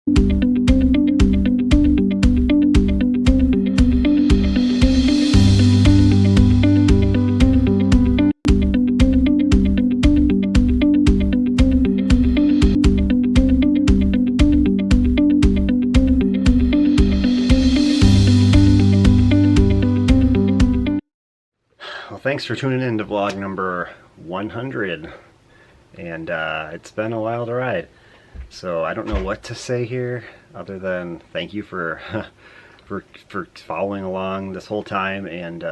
Well, thanks for tuning in to vlog number 100, and it's been a wild ride. So I don't know what to say here other than thank you for for following along this whole time, and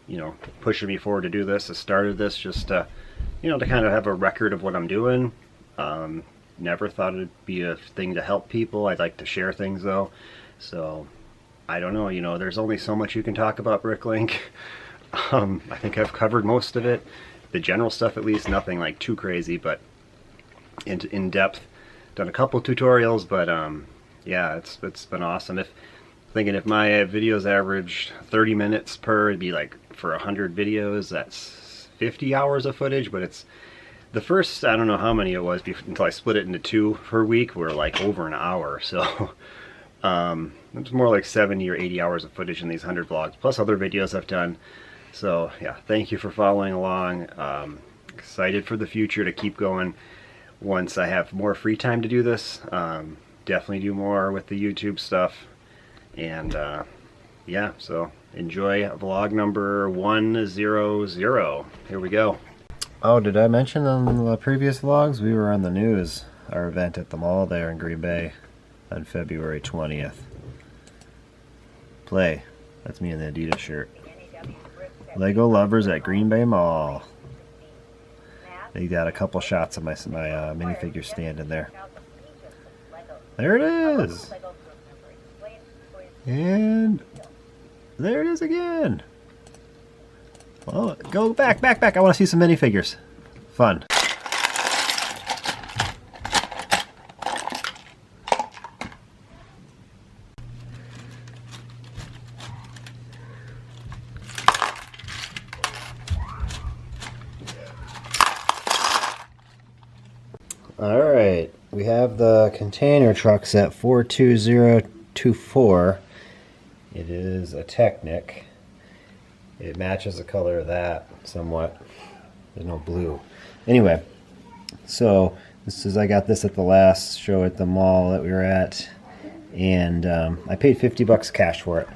you know, pushing me forward to do this. I started this just you know, to kind of have a record of what I'm doing. Never thought it'd be a thing to help people. I'd like to share things though, so I don't know, you know, there's only so much you can talk about Bricklink. I think I've covered most of it, the general stuff at least, nothing like too crazy, but in depth. Done a couple tutorials, but yeah, it's been awesome. If my videos averaged 30 minutes per, it'd be like for 100 videos, that's 50 hours of footage. But it's the first, I don't know how many it was until I split it into 2 per week, were like over an hour. So it's more like 70 or 80 hours of footage in these 100 vlogs, plus other videos I've done. So yeah, thank you for following along. Excited for the future to keep going. Once I have more free time to do this, definitely do more with the YouTube stuff. And yeah, so enjoy vlog number 100. Here we go. Oh, did I mention on the previous vlogs we were on the news, our event at the mall there in Green Bay on February 20th. Play. That's me in the Adidas shirt. Lego lovers at Green Bay Mall. They got a couple shots of my minifigure standing there. There it is! And there it is again! Well, go back! I want to see some minifigures. Fun. Alright, we have the container truck set 42024. It is a Technic. It matches the color of that somewhat. There's no blue. Anyway, so I got this at the last show at the mall that we were at, and I paid 50 bucks cash for it.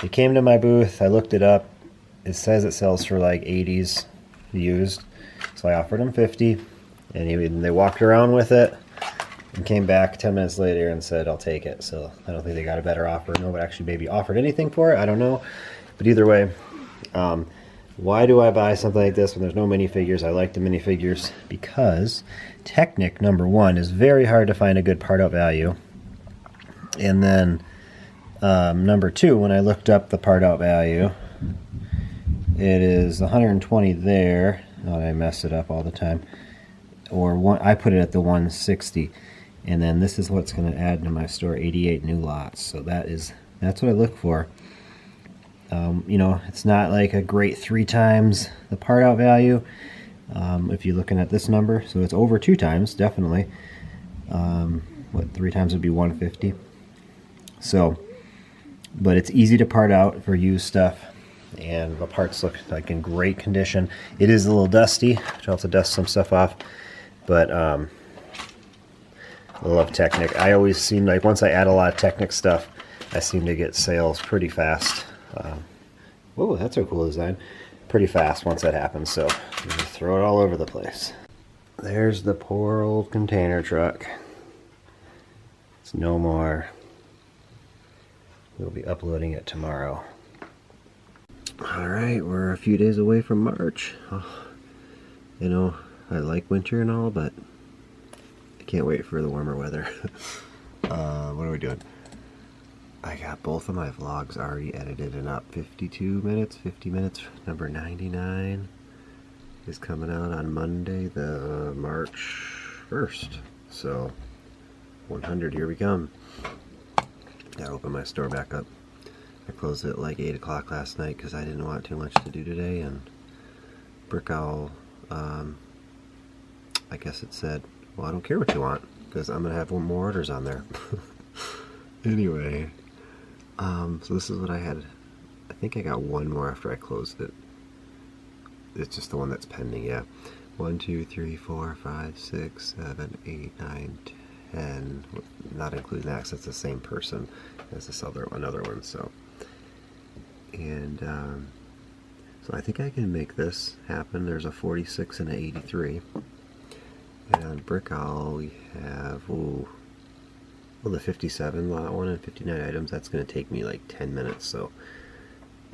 It came to my booth, I looked it up. It says it sells for like 80s used, so I offered them 50. And they walked around with it and came back 10 minutes later and said, I'll take it. So I don't think they got a better offer. Nobody actually maybe offered anything for it. I don't know. But either way, why do I buy something like this when there's no minifigures? I like the minifigures because Technic, number one, is very hard to find a good part out value. And then number two, when I looked up the part out value, it is 120 there. Oh, I mess it up all the time. Or I put it at the 160, and then this is what's going to add to my store, 88 new lots. So that's what I look for. You know, it's not like a great 3 times the part out value if you're looking at this number, so it's over 2 times definitely. What 3 times would be 150. So, but it's easy to part out for used stuff, and the parts look like in great condition. It is a little dusty, which I'll have to dust some stuff off. But I love Technic. I always seem like once I add a lot of Technic stuff, I seem to get sales pretty fast. Whoa, that's a cool design. Pretty fast once that happens, so you just throw it all over the place. There's the poor old container truck. It's no more. We'll be uploading it tomorrow. Alright, we're a few days away from March. Oh, you know, I like winter and all, but I can't wait for the warmer weather. What are we doing? I got both of my vlogs already edited and up. 52 minutes, 50 minutes. Number 99 is coming out on Monday, the March 1st. So 100, here we come. Gotta open my store back up. I closed it at like 8 o'clock last night because I didn't want too much to do today, and Brick Owl, I guess it said, well, I don't care what you want. because I'm gonna have one more orders on there. Anyway, so this is what I had. I think I got one more after I closed it. It's just the one that's pending, yeah. 1, 2, 3, 4, 5, 6, 7, 8, 9, 10. Not including that, 'cause that's the same person as this another one. So, and so I think I can make this happen. There's a 46 and an 83. And on Brickall we have the 57 lot one and 59 items. That's going to take me like 10 minutes. So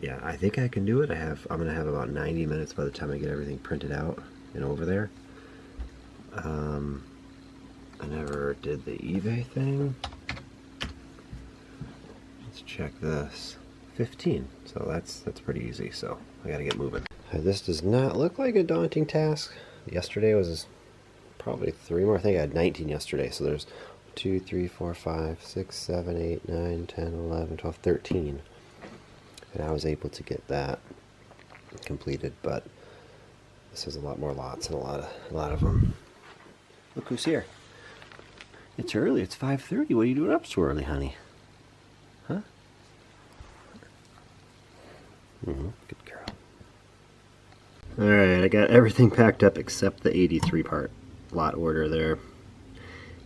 yeah, I think I can do it. I'm going to have about 90 minutes by the time I get everything printed out and over there. I never did the eBay thing. Let's check this. 15. So that's pretty easy. So I got to get moving. This does not look like a daunting task. Yesterday was probably 3 more. I think I had 19 yesterday. So there's 2, 3, 4, 5, 6, 7, 8, 9, 10, 11, 12, 13. And I was able to get that completed, but this is a lot more lots and a lot of them. Look who's here. It's early. It's 5:30. What are you doing up so early, honey? Huh? Good girl. Alright, I got everything packed up except the 83 part lot order there.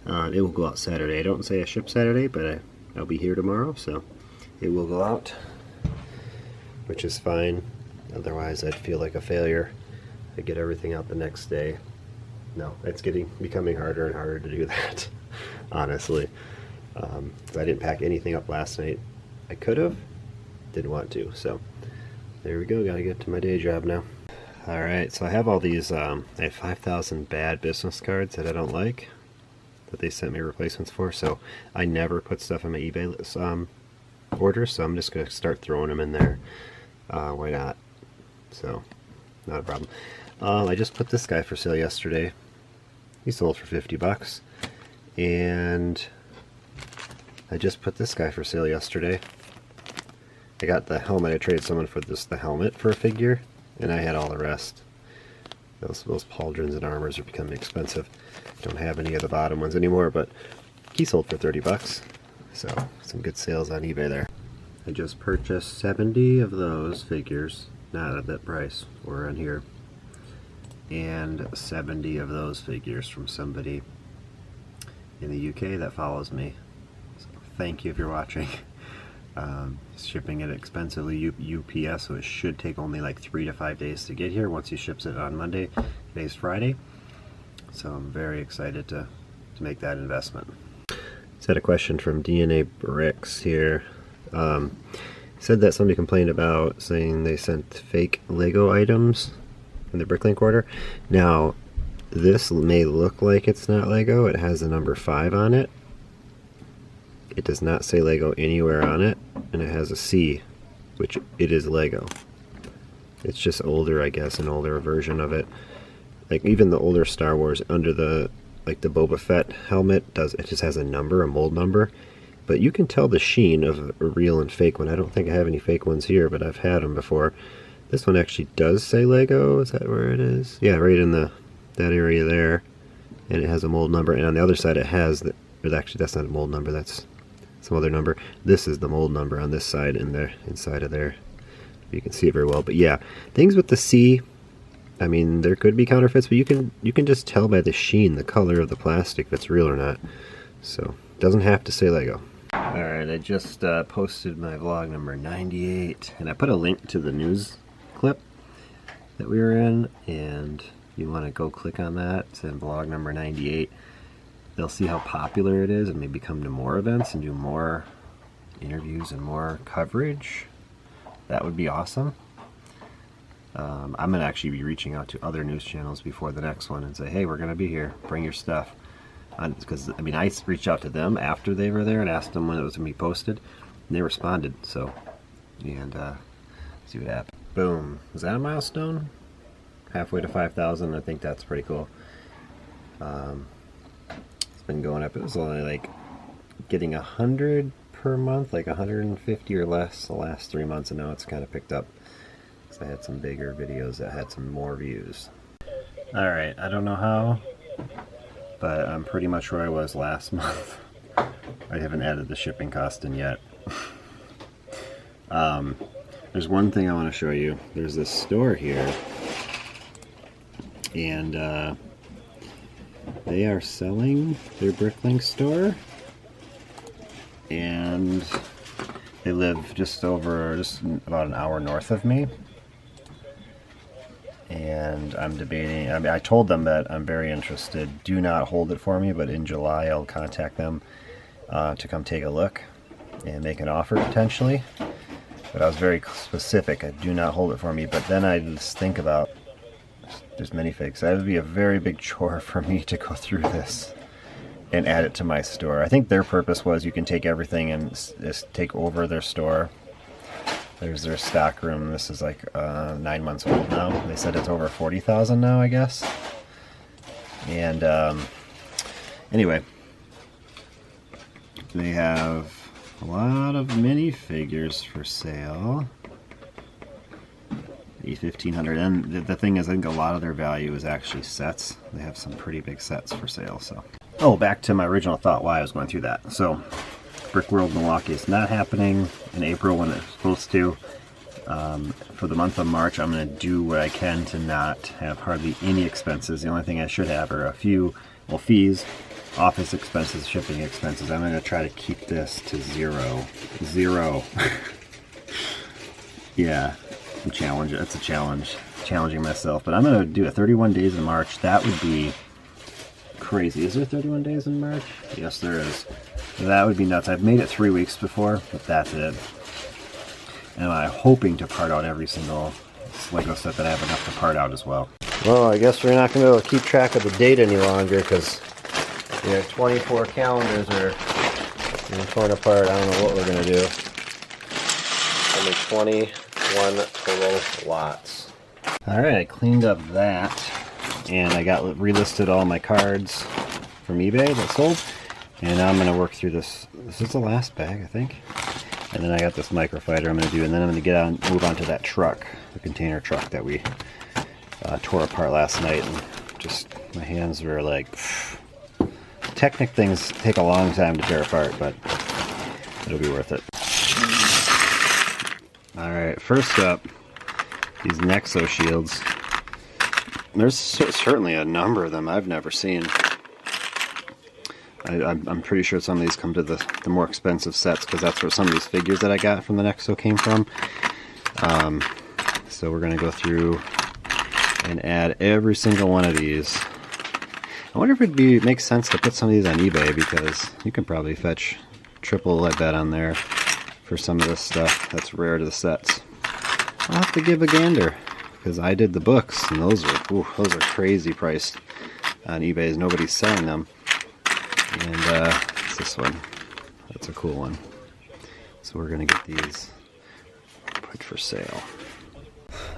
It will go out Saturday. I don't say I ship Saturday, but I'll be here tomorrow, so it will go out, which is fine. Otherwise, I'd feel like a failure. I get everything out the next day. No, it's becoming harder and harder to do that, honestly. I didn't pack anything up last night. I could have, didn't want to. So there we go. Got to get to my day job now. All right, so I have all these. I have 5,000 bad business cards that I don't like, that they sent me replacements for. So I never put stuff on my eBay orders. So I'm just gonna start throwing them in there. Why not? So not a problem. I just put this guy for sale yesterday. He sold for 50 bucks. And I just put this guy for sale yesterday. I got the helmet. I traded someone for the helmet for a figure, and I had all the rest. Those pauldrons and armors are becoming expensive. Don't have any of the bottom ones anymore, but he sold for 30 bucks. So some good sales on eBay there. I just purchased 70 of those figures, not at that price, or on here, and 70 of those figures from somebody in the UK that follows me. So thank you if you're watching. Shipping it expensively UPS, so it should take only like 3 to 5 days to get here once he ships it on Monday. Today's Friday, so I'm very excited to make that investment. Just had a question from DNA Bricks here. Said that somebody complained about saying they sent fake Lego items in the Bricklink order. Now, this may look like it's not Lego. It has the number 5 on it. It does not say Lego anywhere on it, and it has a C, which it is Lego. It's just older, I guess, an older version of it. Like even the older Star Wars, under the Boba Fett helmet, it just has a number, a mold number. But you can tell the sheen of a real and fake one. I don't think I have any fake ones here, but I've had them before. This one actually does say Lego. Is that where it is? Yeah, right in that area there. And it has a mold number. And on the other side it has, actually that's not a mold number, that's some other number. This is the mold number on this side and there, inside of there. You can see it very well. But yeah, things with the C, I mean, there could be counterfeits, but you can just tell by the sheen, the color of the plastic, if it's real or not. So, it doesn't have to say Lego. Alright, I just posted my vlog number 98, and I put a link to the news clip that we were in, and you want to go click on that. It's in vlog number 98. They'll see how popular it is and maybe come to more events and do more interviews and more coverage. That would be awesome. I'm going to actually be reaching out to other news channels before the next one and say, hey, we're going to be here, bring your stuff. Because I mean, I reached out to them after they were there and asked them when it was going to be posted, and they responded. So, and see what happened. Boom. Is that a milestone? Halfway to 5,000. I think that's pretty cool. It's been going up. It was only like getting 100 per month, like 150 or less the last 3 months, and now it's kind of picked up. I had some bigger videos that had some more views. Alright, I don't know how but I'm pretty much where I was last month. I haven't added the shipping cost in yet. There's one thing I want to show you. There's this store here, and they are selling their Bricklink store, and they live just about an hour north of me. And I'm debating, I told them that I'm very interested. Do not hold it for me, but in July I'll contact them to come take a look and make an offer potentially. But I was very specific, do not hold it for me. But then I just think about, there's minifigs. That would be a very big chore for me to go through this and add it to my store. I think their purpose was you can take everything and just take over their store. There's their stock room. This is like 9 months old now. They said it's over 40,000 now, I guess. And anyway, they have a lot of minifigures for sale. $1,500. And the thing is, I think a lot of their value is actually sets. They have some pretty big sets for sale. So, oh, back to my original thought why I was going through that. So, Brick World Milwaukee is not happening in April when it's supposed to. For the month of March, I'm going to do what I can to not have hardly any expenses. The only thing I should have are a few, well, fees, office expenses, shipping expenses. I'm going to try to keep this to zero. Zero. Yeah, that's a challenge. Challenging myself. But I'm going to do it 31 days in March. That would be crazy. Is there 31 days in March? Yes, there is. That would be nuts. I've made it 3 weeks before, but that's it. And I'm hoping to part out every single Lego set that I have enough to part out as well. Well, I guess we're not going to be able to keep track of the date any longer because 24 calendars are being torn apart. I don't know what we're going to do. Only 21 total lots. Alright, I cleaned up that, and I got relisted all my cards from eBay that sold. And now I'm going to work through this. This is the last bag, I think. And then I got this microfighter I'm going to do, and then I'm going to move on to that truck, the container truck that we tore apart last night. And just, my hands were like, pfft. Technic things take a long time to tear apart, but it'll be worth it. Alright, first up, these Nexo Shields. There's certainly a number of them I've never seen. I'm pretty sure some of these come to the more expensive sets because that's where some of these figures that I got from the Nexo came from. So we're going to go through and add every single one of these. I wonder if it'd make sense to put some of these on eBay because you can probably fetch triple, I bet, on there for some of this stuff that's rare to the sets. I'll have to give a gander because I did the books and those are crazy priced on eBay. Nobody's selling them. And it's this one. That's a cool one. So we're going to get these put for sale.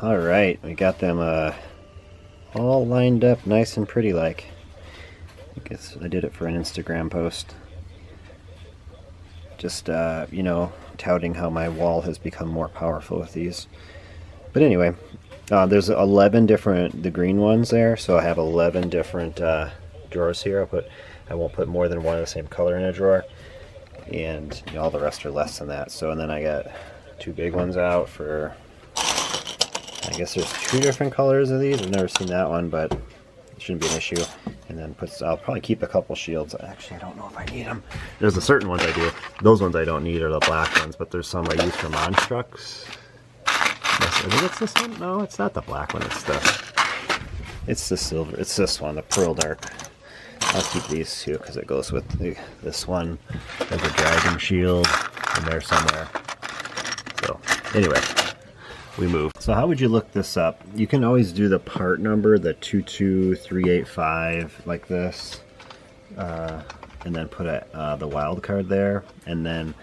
Alright, we got them all lined up nice and pretty like. I guess I did it for an Instagram post. Just, touting how my wall has become more powerful with these. But anyway, there's 11 different, the green ones there, so I have 11 different drawers here. I won't put more than one of the same color in a drawer, and all the rest are less than that. So, and then I got 2 big ones out for, I guess there's 2 different colors of these. I've never seen that one, but it shouldn't be an issue. And then I'll probably keep a couple shields. Actually, I don't know if I need them. There's certain ones I do. Those ones I don't need are the black ones, but there's some I use for monstructs. I think it's this one. No, it's not the black one. It's the silver. It's this one, the Pearl Dark. I'll keep these too because it goes with this one. There's a dragon shield in there somewhere. So anyway, we move. So how would you look this up? You can always do the part number, the 22385, like this, and then put the wild card there. And then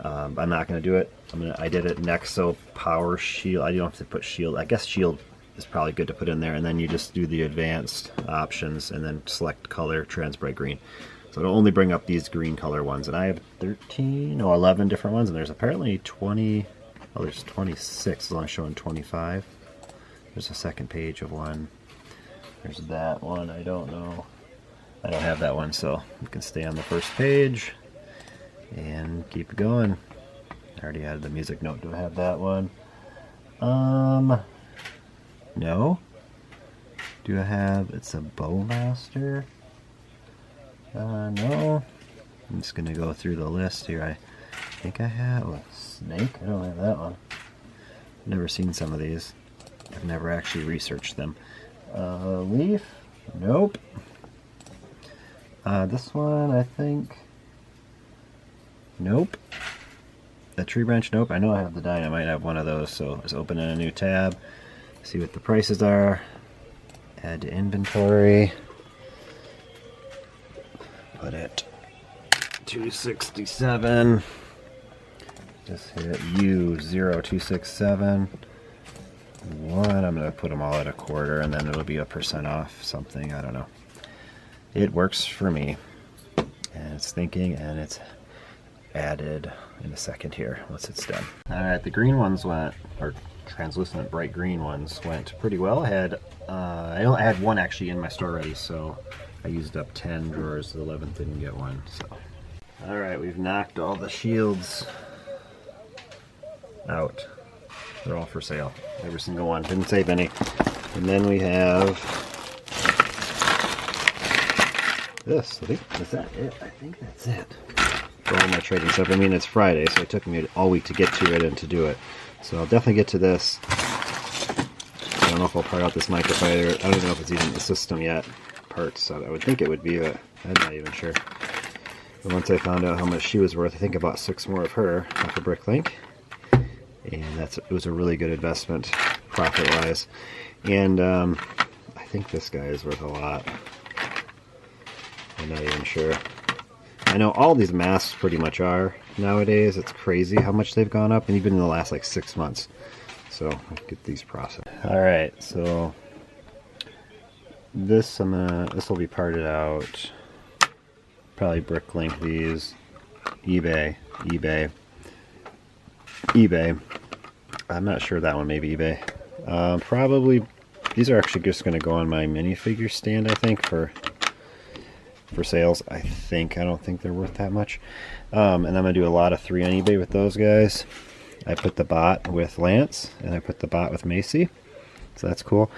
I'm not going to do it. I did it Nexo Power Shield. I don't have to put shield. I guess shield is probably good to put in there, and then you just do the advanced options and then select color, trans bright green. So it'll only bring up these green color ones, and I have 11 different ones, and there's apparently 20. Oh, there's 26. It's only showing 25. There's a second page of one. There's that one. I don't know. I don't have that one, so we can stay on the first page and keep going. I already added the music note. Do I have that one? No. Do I have, it's a Bowmaster? No. I'm just gonna go through the list here. I think I have a Snake. I don't have that one. Never seen some of these. I've never actually researched them. Leaf? Nope. This one, I think. Nope. The tree branch? Nope. I know I have the dynamite. I have one of those, so just open in a new tab. See what the prices are. Add to inventory. Put it $267. Just hit U0267. I'm going to put them all at a quarter, and then it'll be a % off something. I don't know. It works for me. And it's thinking, and it's added in a second here once it's done. Alright, the green ones went, or translucent bright green ones went pretty well. I only had one actually in my store already, so I used up 10 drawers. The 11th didn't get one. So, alright, we've knocked all the shields out. They're all for sale. Every single one. Didn't save any. And then we have this. I think, is that it? I think that's it. For all my trading stuff. I mean, it's Friday, so it took me all week to get to it and to do it. So I'll definitely get to this. I don't know if I'll part out this microfiber. I don't even know if it's even in the system yet. Parts. So I would think it would be, but I'm not even sure. But once I found out how much she was worth, I think I bought 6 more of her off of Bricklink. And it was a really good investment, profit-wise. And I think this guy is worth a lot. I'm not even sure. I know all these masks pretty much are nowadays. It's crazy how much they've gone up, and even in the last like 6 months. So I'll get these processed. All right, so this will be parted out. Probably Bricklink these, eBay. I'm not sure that one, maybe eBay. Probably these are actually just going to go on my minifigure stand, I think, for sales. I don't think they're worth that much. And I'm going to do a lot of 3 on eBay with those guys. I put the bot with Lance, and I put the bot with Macy. So that's cool.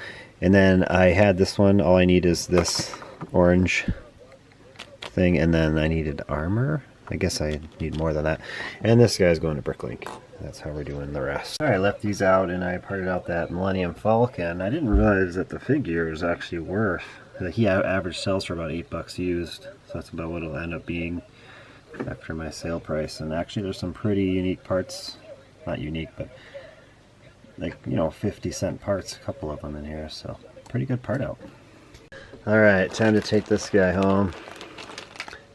And then I had this one. All I need is this orange thing, and then I needed armor. I guess I need more than that. And this guy's going to Bricklink. That's how we're doing the rest. Alright, I left these out, and I parted out that Millennium Falcon. I didn't realize that the figure is actually worth. He average sells for about $8 used, so that's about what it'll end up being after my sale price. And actually, there's some pretty unique parts. Not unique, but like, 50-cent parts, a couple of them in here, so pretty good part out. Alright, time to take this guy home.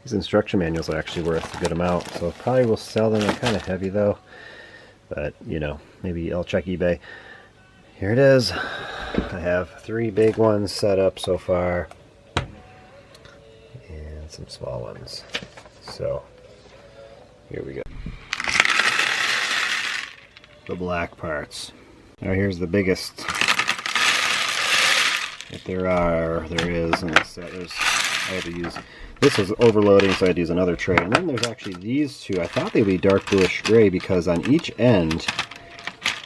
These instruction manuals are actually worth a good amount, so probably will sell them. They're kind of heavy though, but maybe I'll check eBay. Here it is. I have 3 big ones set up so far, and some small ones. So here we go. The black parts. Now here's the biggest. If there is in this set. I had to use, this was overloading, so I had to use another tray. And then there's actually these two. I thought they'd be dark bluish gray because on each end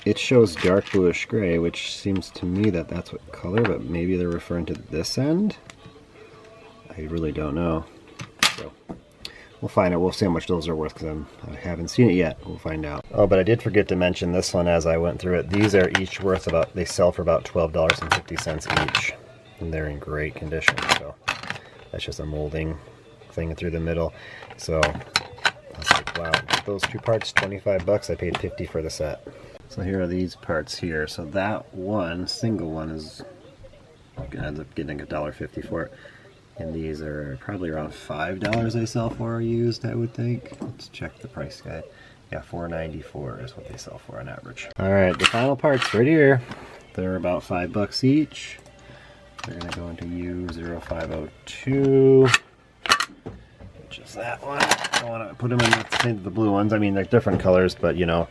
it shows dark bluish gray, which seems to me that that's what color, but maybe they're referring to this end. I really don't know. So we'll find out. We'll see how much those are worth because I haven't seen it yet. We'll find out. Oh, but I did forget to mention this one as I went through it. These are each worth about, they sell for about $12.50 each. And they're in great condition. So that's just a molding thing through the middle. So I was like, wow, those 2 parts, $25. I paid $50 for the set. So here are these parts here. So that one, single one, is ends up getting $1.50 for it. And these are probably around $5 they sell for used, I would think. Let's check the price guide. Yeah, $4.94 is what they sell for on average. Alright, the final parts right here. They're about $5 each. They're going to go into U0502, which is that one. I want to put them in the blue ones. I mean, they're different colors, but I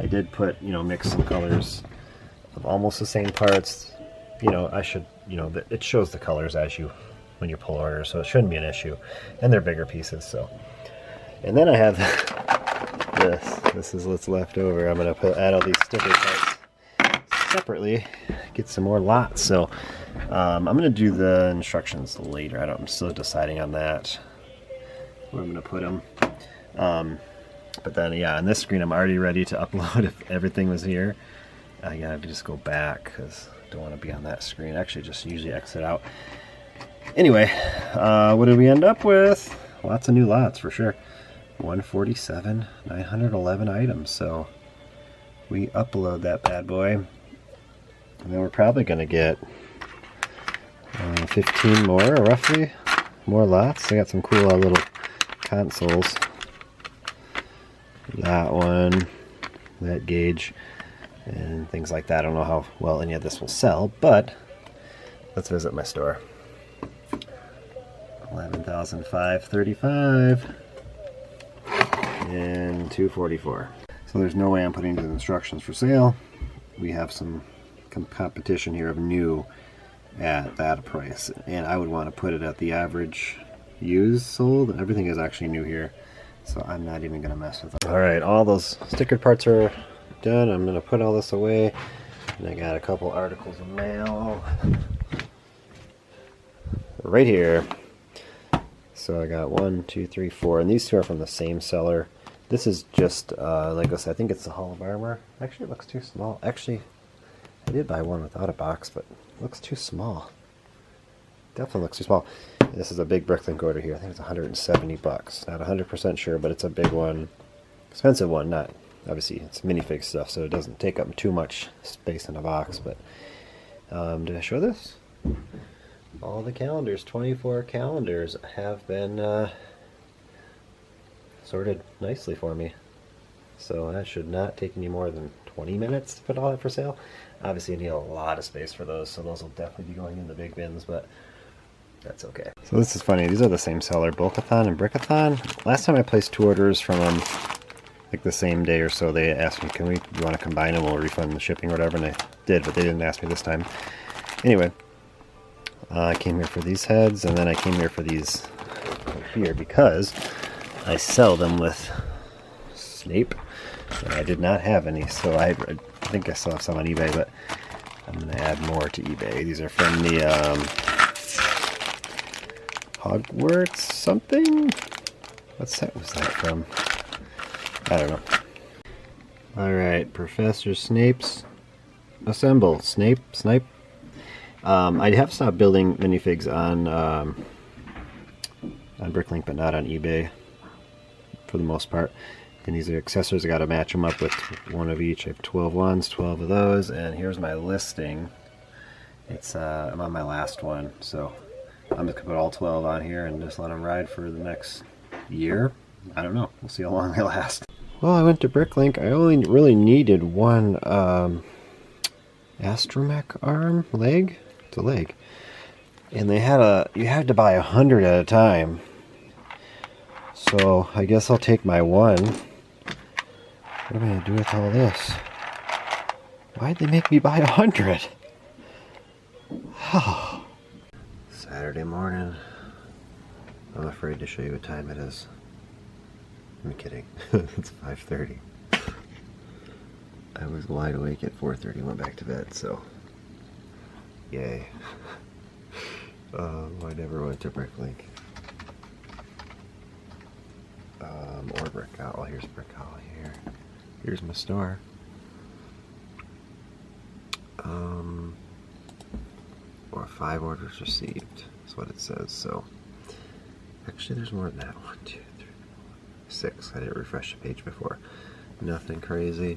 did put, mix some colors of almost the same parts. I should, it shows the colors as you when you pull orders, so it shouldn't be an issue. And they're bigger pieces, so. And then I have this. This is what's left over. I'm going to add all these sticker parts separately, get some more lots. So I'm going to do the instructions later. I'm still deciding on that, where I'm going to put them. But then, yeah, on this screen, I'm already ready to upload if everything was here. I have to just go back because I don't want to be on that screen. Actually, just usually exit out. Anyway, what did we end up with? Lots of new lots for sure. 147, 911 items. So we upload that bad boy, and then we're probably going to get 15 more, roughly, more lots. I got some cool little consoles. That one, that gauge, and things like that. I don't know how well any of this will sell, but let's visit my store. 11,535 and 244. So there's no way I'm putting the instructions for sale. We have some competition here of new at that price, and I would want to put it at the average used sold. Everything is actually new here, so I'm not even going to mess with them. Alright, all those stickered parts are done. I'm going to put all this away, and I got a couple articles of mail right here. So I got 1, 2, 3, 4, and these two are from the same seller. This is just like I said, I think it's the Hall of Armor. Actually, it looks too small. Actually, I did buy one without a box, but it looks too small. Definitely looks too small. This is a big Bricklink order here. I think it's 170 bucks. Not 100% sure, but it's a big one. Expensive one, not obviously it's minifig stuff, so it doesn't take up too much space in a box. But did I show this? All the calendars, 24 calendars, have been sorted nicely for me. So that should not take any more than 20 minutes to put all that for sale. Obviously, you need a lot of space for those, so those will definitely be going in the big bins, but that's okay. So this is funny. These are the same seller, Bulkathon and Brickathon. Last time I placed 2 orders from them, like the same day or so, they asked me, you want to combine them? We'll refund the shipping or whatever, and I did, but they didn't ask me this time. Anyway, I came here for these heads, and then I came here for these here because I sell them with Snape, and I did not have any, so I think I still have some on eBay, but I'm going to add more to eBay. These are from the Hogwarts something? What set was that from? I don't know. Alright, Professor Snape's Assemble. Snipe. I have stopped building minifigs on Bricklink, but not on eBay for the most part. And these are accessories. I got to match them up with one of each. I have 12 ones, 12 of those, and here's my listing. It's I'm on my last one, so I'm just gonna put all 12 on here and just let them ride for the next year. I don't know. We'll see how long they last. Well, I went to Bricklink. I only really needed one astromech leg. It's a leg, and they had you had to buy 100 at a time. So I guess I'll take my one. What am I gonna do with all this? Why'd they make me buy 100? Saturday morning. I'm afraid to show you what time it is. I'm kidding. It's 5:30. I was wide awake at 4:30, went back to bed, so yay. I never went to Bricklink. Or Brick Owl. Here's Brick Owl here. Here's my store. Or 5 orders received. That's what it says. So actually, there's more than that. 1, 2, 3, 4, 6. I didn't refresh the page before. Nothing crazy.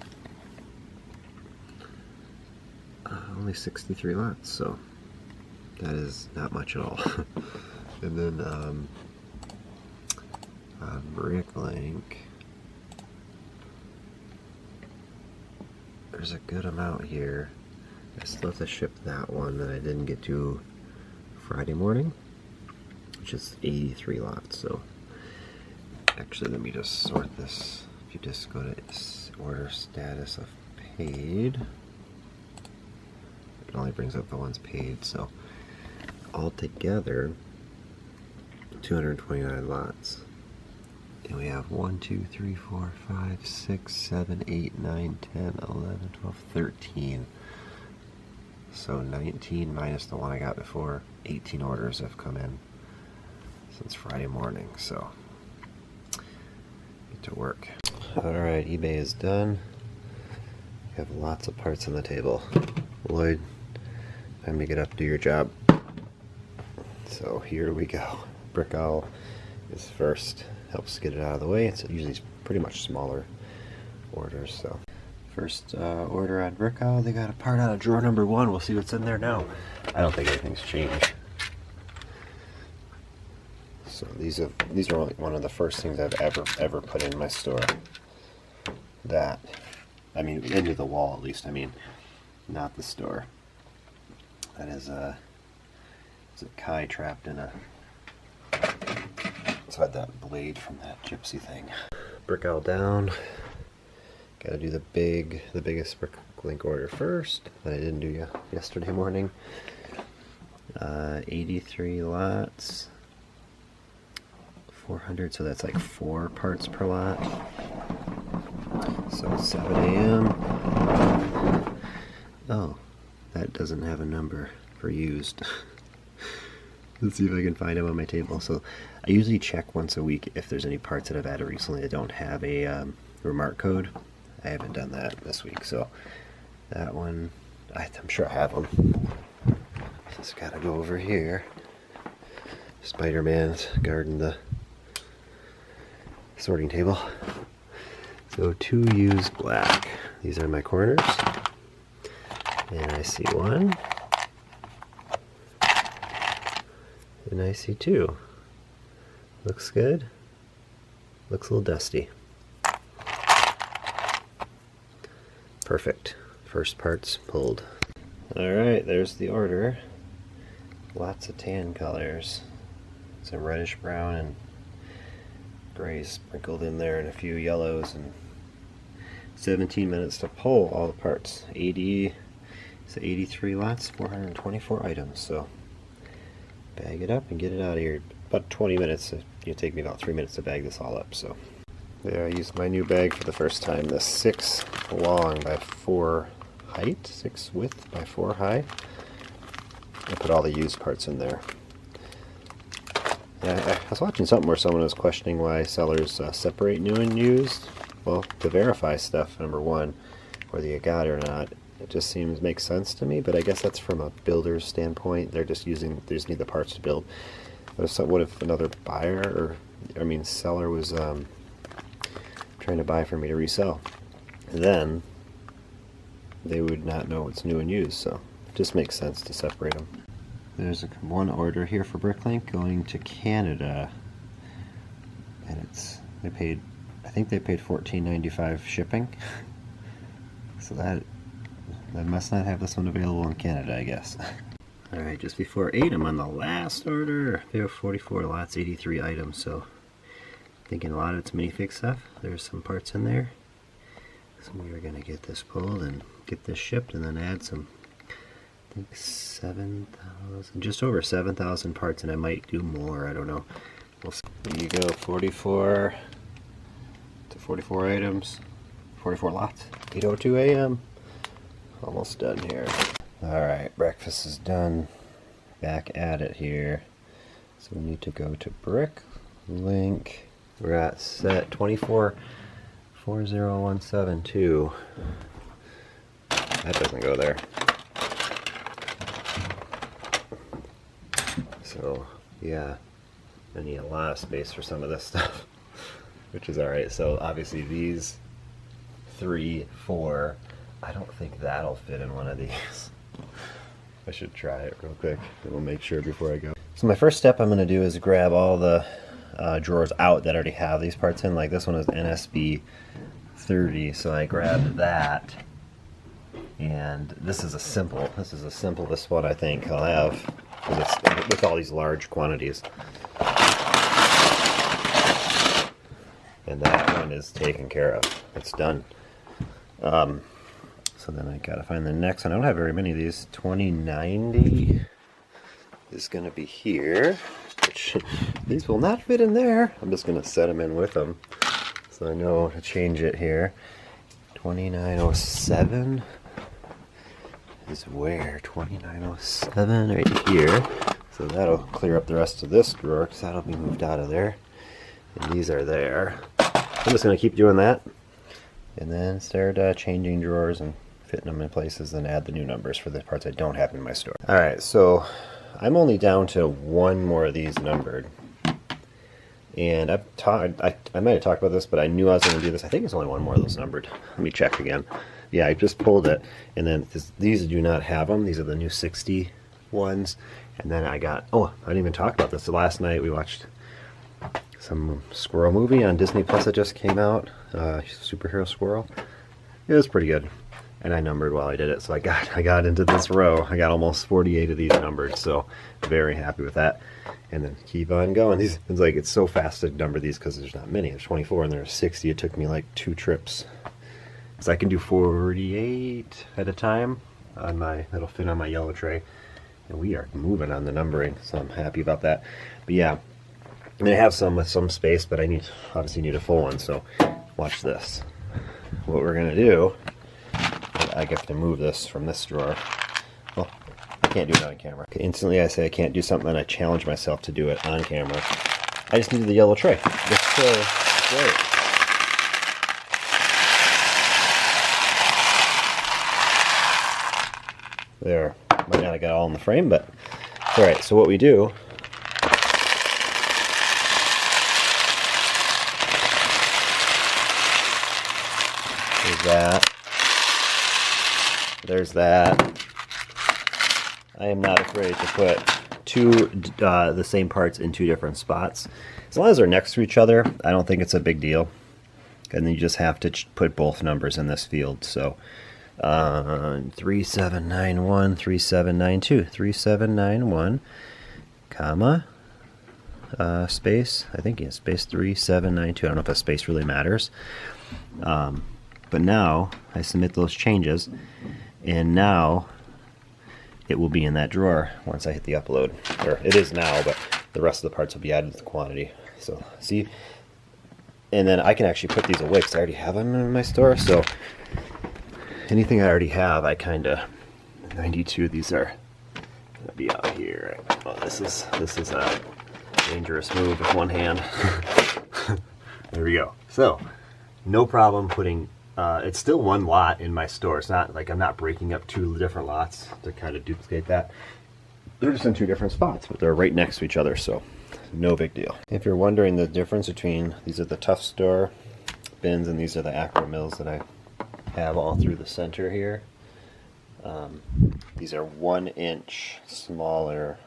Only 63 lots, so that is not much at all. And then on Bricklink, there's a good amount here. I still have to ship that one that I didn't get to Friday morning, which is 83 lots. So actually, let me just sort this. If you just go to order status of paid, it only brings up the ones paid. So altogether, 229 lots. And we have 1, 2, 3, 4, 5, 6, 7, 8, 9, 10, 11, 12, 13. So 19 minus the one I got before. 18 orders have come in since Friday morning, so get to work. Alright, eBay is done. We have lots of parts on the table. Lloyd, time to get up, do your job. So here we go. Brick Owl is first. Helps get it out of the way. It's usually pretty much smaller orders. So first order on Brick Owl, they got a part out of drawer number 1. We'll see what's in there now. I don't think anything's changed. So these are only one of the first things I've ever put in my store. That, I mean, into the wall at least. I mean, not the store. That is a Kai trapped in a. So I had that blade from that gypsy thing. Brick Owl down. Got to do the biggest Bricklink order first that I didn't do yesterday morning. 83 lots. 400, so that's like 4 parts per lot. So 7 a.m. Oh, that doesn't have a number for used. Let's see if I can find them on my table. So I usually check once a week if there's any parts that I've added recently that don't have a remark code. I haven't done that this week, so that one, I'm sure I have them. Just gotta go over here. Spider-Man's guarding the sorting table. So 2 used black. These are my corners. And I see 1. And I see 2. Looks good. Looks a little dusty. Perfect. First parts pulled. Alright, there's the order. Lots of tan colors. Some reddish brown and gray sprinkled in there and a few yellows, and 17 minutes to pull all the parts. 83 lots, 424 items. So bag it up and get it out of here. About 20 minutes. It'll take me about 3 minutes to bag this all up. So there, I used my new bag for the first time. The 6 long by 4 height, 6 width by 4 high. I put all the used parts in there. I was watching something where someone was questioning why sellers separate new and used. Well, to verify stuff, number 1, whether you got it or not. It just makes sense to me, but I guess that's from a builder's standpoint. They just need the parts to build. But what if another buyer, seller was trying to buy for me to resell? Then they would not know what's new and used, so it just makes sense to separate them. There's one order here for Bricklink going to Canada, and I think they paid $14.95 shipping. So that must not have this one available in Canada, I guess. Alright, just before 8, I'm on the last order. There are 44 lots, 83 items, so thinking a lot of it's minifig stuff. There's some parts in there. So we are going to get this pulled and get this shipped and then add some, I think 7,000, just over 7,000 parts, and I might do more, I don't know. We'll see. There you go, 44 items, 44 lots, 8:02 a.m. Almost done here. Alright, breakfast is done. Back at it here. So we need to go to Bricklink. We're at set 2440172. That doesn't go there. So, yeah, I need a lot of space for some of this stuff, which is alright. So, obviously, these 3, 4, I don't think that'll fit in one of these. I should try it real quick, and we'll make sure before I go. So, my first step I'm going to do is grab all the drawers out that already have these parts in. Like this one is NSB 30, so I grabbed that. And this is the simplest one I think I'll have, because it's with all these large quantities. And that one is taken care of. It's done. So then I gotta find the next one. I don't have very many of these. 2090 is gonna be here. These will not fit in there. I'm just going to set them in with them so I know to change it here. 2907 is where? 2907 right here. So that'll clear up the rest of this drawer because that'll be moved out of there. And these are there. I'm just going to keep doing that and then start changing drawers and fitting them in places and add the new numbers for the parts I don't have in my store. Alright, so I'm only down to one more of these numbered. And I might have talked about this, but I knew I was going to do this. I think there's only one more of those numbered. Let me check again. Yeah, I just pulled it. And then these do not have them. These are the new 60 ones. And then I got, oh, I didn't even talk about this. So last night we watched some squirrel movie on Disney Plus that just came out. Superhero Squirrel. It was pretty good. And I numbered while I did it. So I got into this row. I got almost 48 of these numbered. So very happy with that. And then keep on going. It's like it's so fast to number these because there's not many. There's 24 and there's 60. It took me like 2 trips. So I can do 48 at a time on that'll fit on my yellow tray. And we are moving on the numbering, so I'm happy about that. But yeah, I mean, I have some with some space, but I obviously need a full one. So watch this. What we're gonna do, I get to move this from this drawer. Well, I can't do it on camera. Instantly I say I can't do something and I challenge myself to do it on camera. I just needed the yellow tray. It's so great. There. Might not have got all in the frame, but it's alright. So what we do is that. There's that. I am not afraid to put the same parts in 2 different spots. As long as they're next to each other, I don't think it's a big deal. And then you just have to put both numbers in this field. So 3791, 3792, 3791, comma, space, I think it's space 3792. I don't know if a space really matters. But now I submit those changes, and now it will be in that drawer once I hit the upload. Or it is now, but the rest of the parts will be added to the quantity. So see, and then I can actually put these away because I already have them in my store. So anything I already have, I kind of 92. These are gonna be out here. Oh, this is a dangerous move with one hand. There we go. So no problem putting. It's still one lot in my store. It's not like I'm not breaking up 2 different lots to kind of duplicate that. They're just in 2 different spots, but they're right next to each other, so no big deal. If you're wondering the difference between, these are the Tough Store bins and these are the Acro Mills that I have all through the center here. These are 1 inch smaller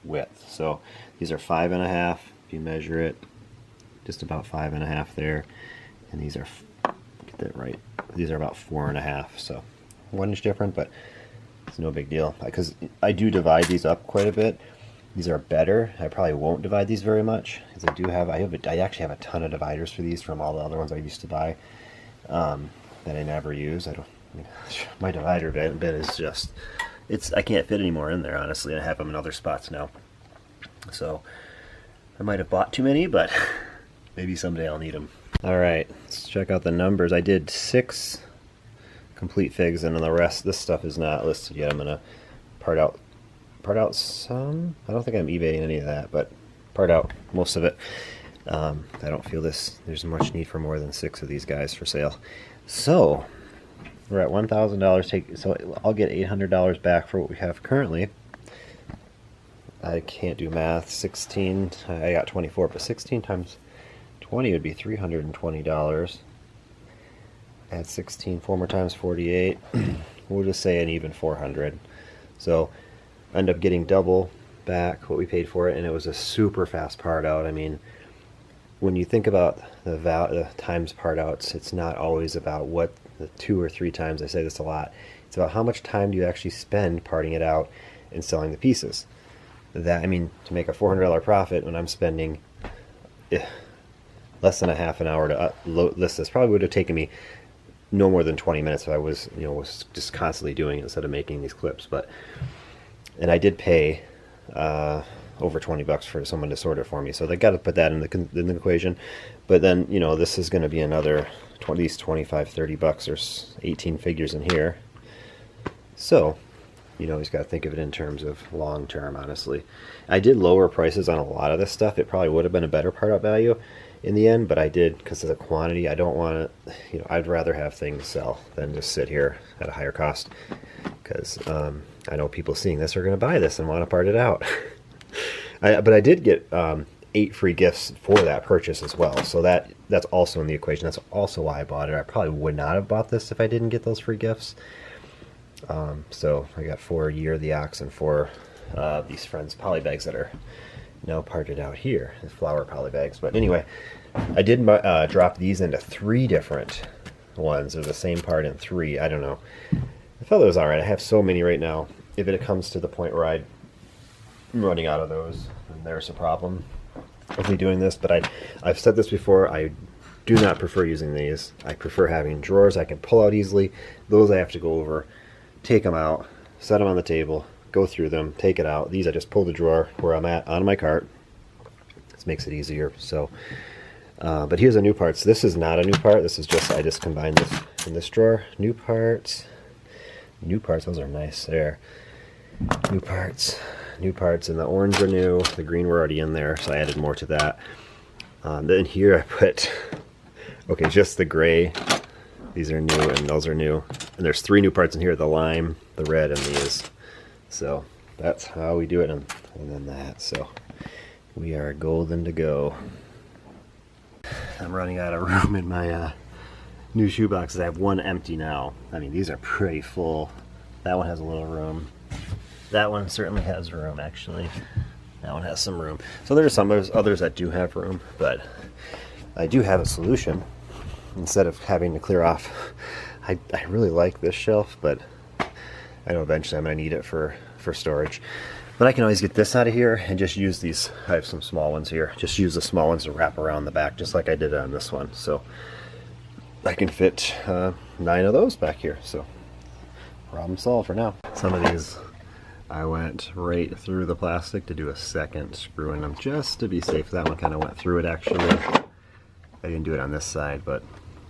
width. So these are 5.5 if you measure it, just about 5.5 there. And these are, get that right, these are about 4.5. So 1 inch different, but it's no big deal because I do divide these up quite a bit. These are better. I probably won't divide these very much because I actually have a ton of dividers for these from all the other ones I used to buy that I never use. My divider bit is just, I can't fit any more in there, honestly. I have them in other spots now. So I might have bought too many, but maybe someday I'll need them. Alright, let's check out the numbers. I did 6 complete figs, and then the rest, this stuff is not listed yet. I'm going to part out some. I don't think I'm eBaying any of that, but part out most of it. I don't feel there's much need for more than 6 of these guys for sale. So we're at $1,000. So I'll get $800 back for what we have currently. I can't do math. 16. I got 24, but 16 times 20 would be $320. Add 16 4 more times, 48. We'll just say an even 400. So end up getting double back what we paid for it, and it was a super fast part out. I mean, when you think about the times part outs, it's not always about what the 2 or 3 times. I say this a lot. It's about how much time do you actually spend parting it out and selling the pieces. That, I mean, to make a $400 profit when I'm spending less than a half an hour to list this, probably would have taken me no more than 20 minutes if I was just constantly doing it instead of making these clips. And I did pay over 20 bucks for someone to sort it for me. So they got to put that in the equation. But then, you know, this is going to be another at least 25, 30 bucks. There's 18 figures in here. So, you know, he's got to think of it in terms of long term, honestly. I did lower prices on a lot of this stuff. It probably would have been a better part out value in the end, but I did because of the quantity. I don't want to, you know, I'd rather have things sell than just sit here at a higher cost, because I know people seeing this are going to buy this and want to part it out. But I did get 8 free gifts for that purchase as well, so that's also in the equation. That's also why I bought it. I probably would not have bought this if I didn't get those free gifts. So I got 4 Year of the Ox and 4 these Friends poly bags that are now parted out here, the flower poly bags. But anyway, I did drop these into 3 different ones. They're the same part in 3. I don't know. I felt it was alright. I have so many right now. If it comes to the point where I'm running out of those, then there's a problem with me doing this. But I've said this before, I do not prefer using these. I prefer having drawers I can pull out easily. Those I have to go over, take them out, set them on the table, go through them, take it out. These I just pull the drawer where I'm at on my cart. This makes it easier. So, but here's a new part. So this is not a new part. This is just, I just combined this in this drawer. New parts. New parts. Those are nice there. New parts. New parts. And the orange are new. The green were already in there, so I added more to that. Then here I put, okay, just the gray. These are new and those are new. And there's 3 new parts in here, the lime, the red, and these. So that's how we do it, and then that. So we are golden to go. I'm running out of room in my new shoe boxes. I have 1 empty now. I mean, these are pretty full. That one has a little room. That one certainly has room, actually. That one has some room. So there's some others that do have room, but I do have a solution. Instead of having to clear off, I really like this shelf, but I know eventually I'm going to need it for storage. But I can always get this out of here and just use these. I have some small ones here. Just use the small ones to wrap around the back, just like I did on this one. So I can fit 9 of those back here. So problem solved for now. Some of these I went right through the plastic to do a second screw in them just to be safe. That one kind of went through it actually. I didn't do it on this side, but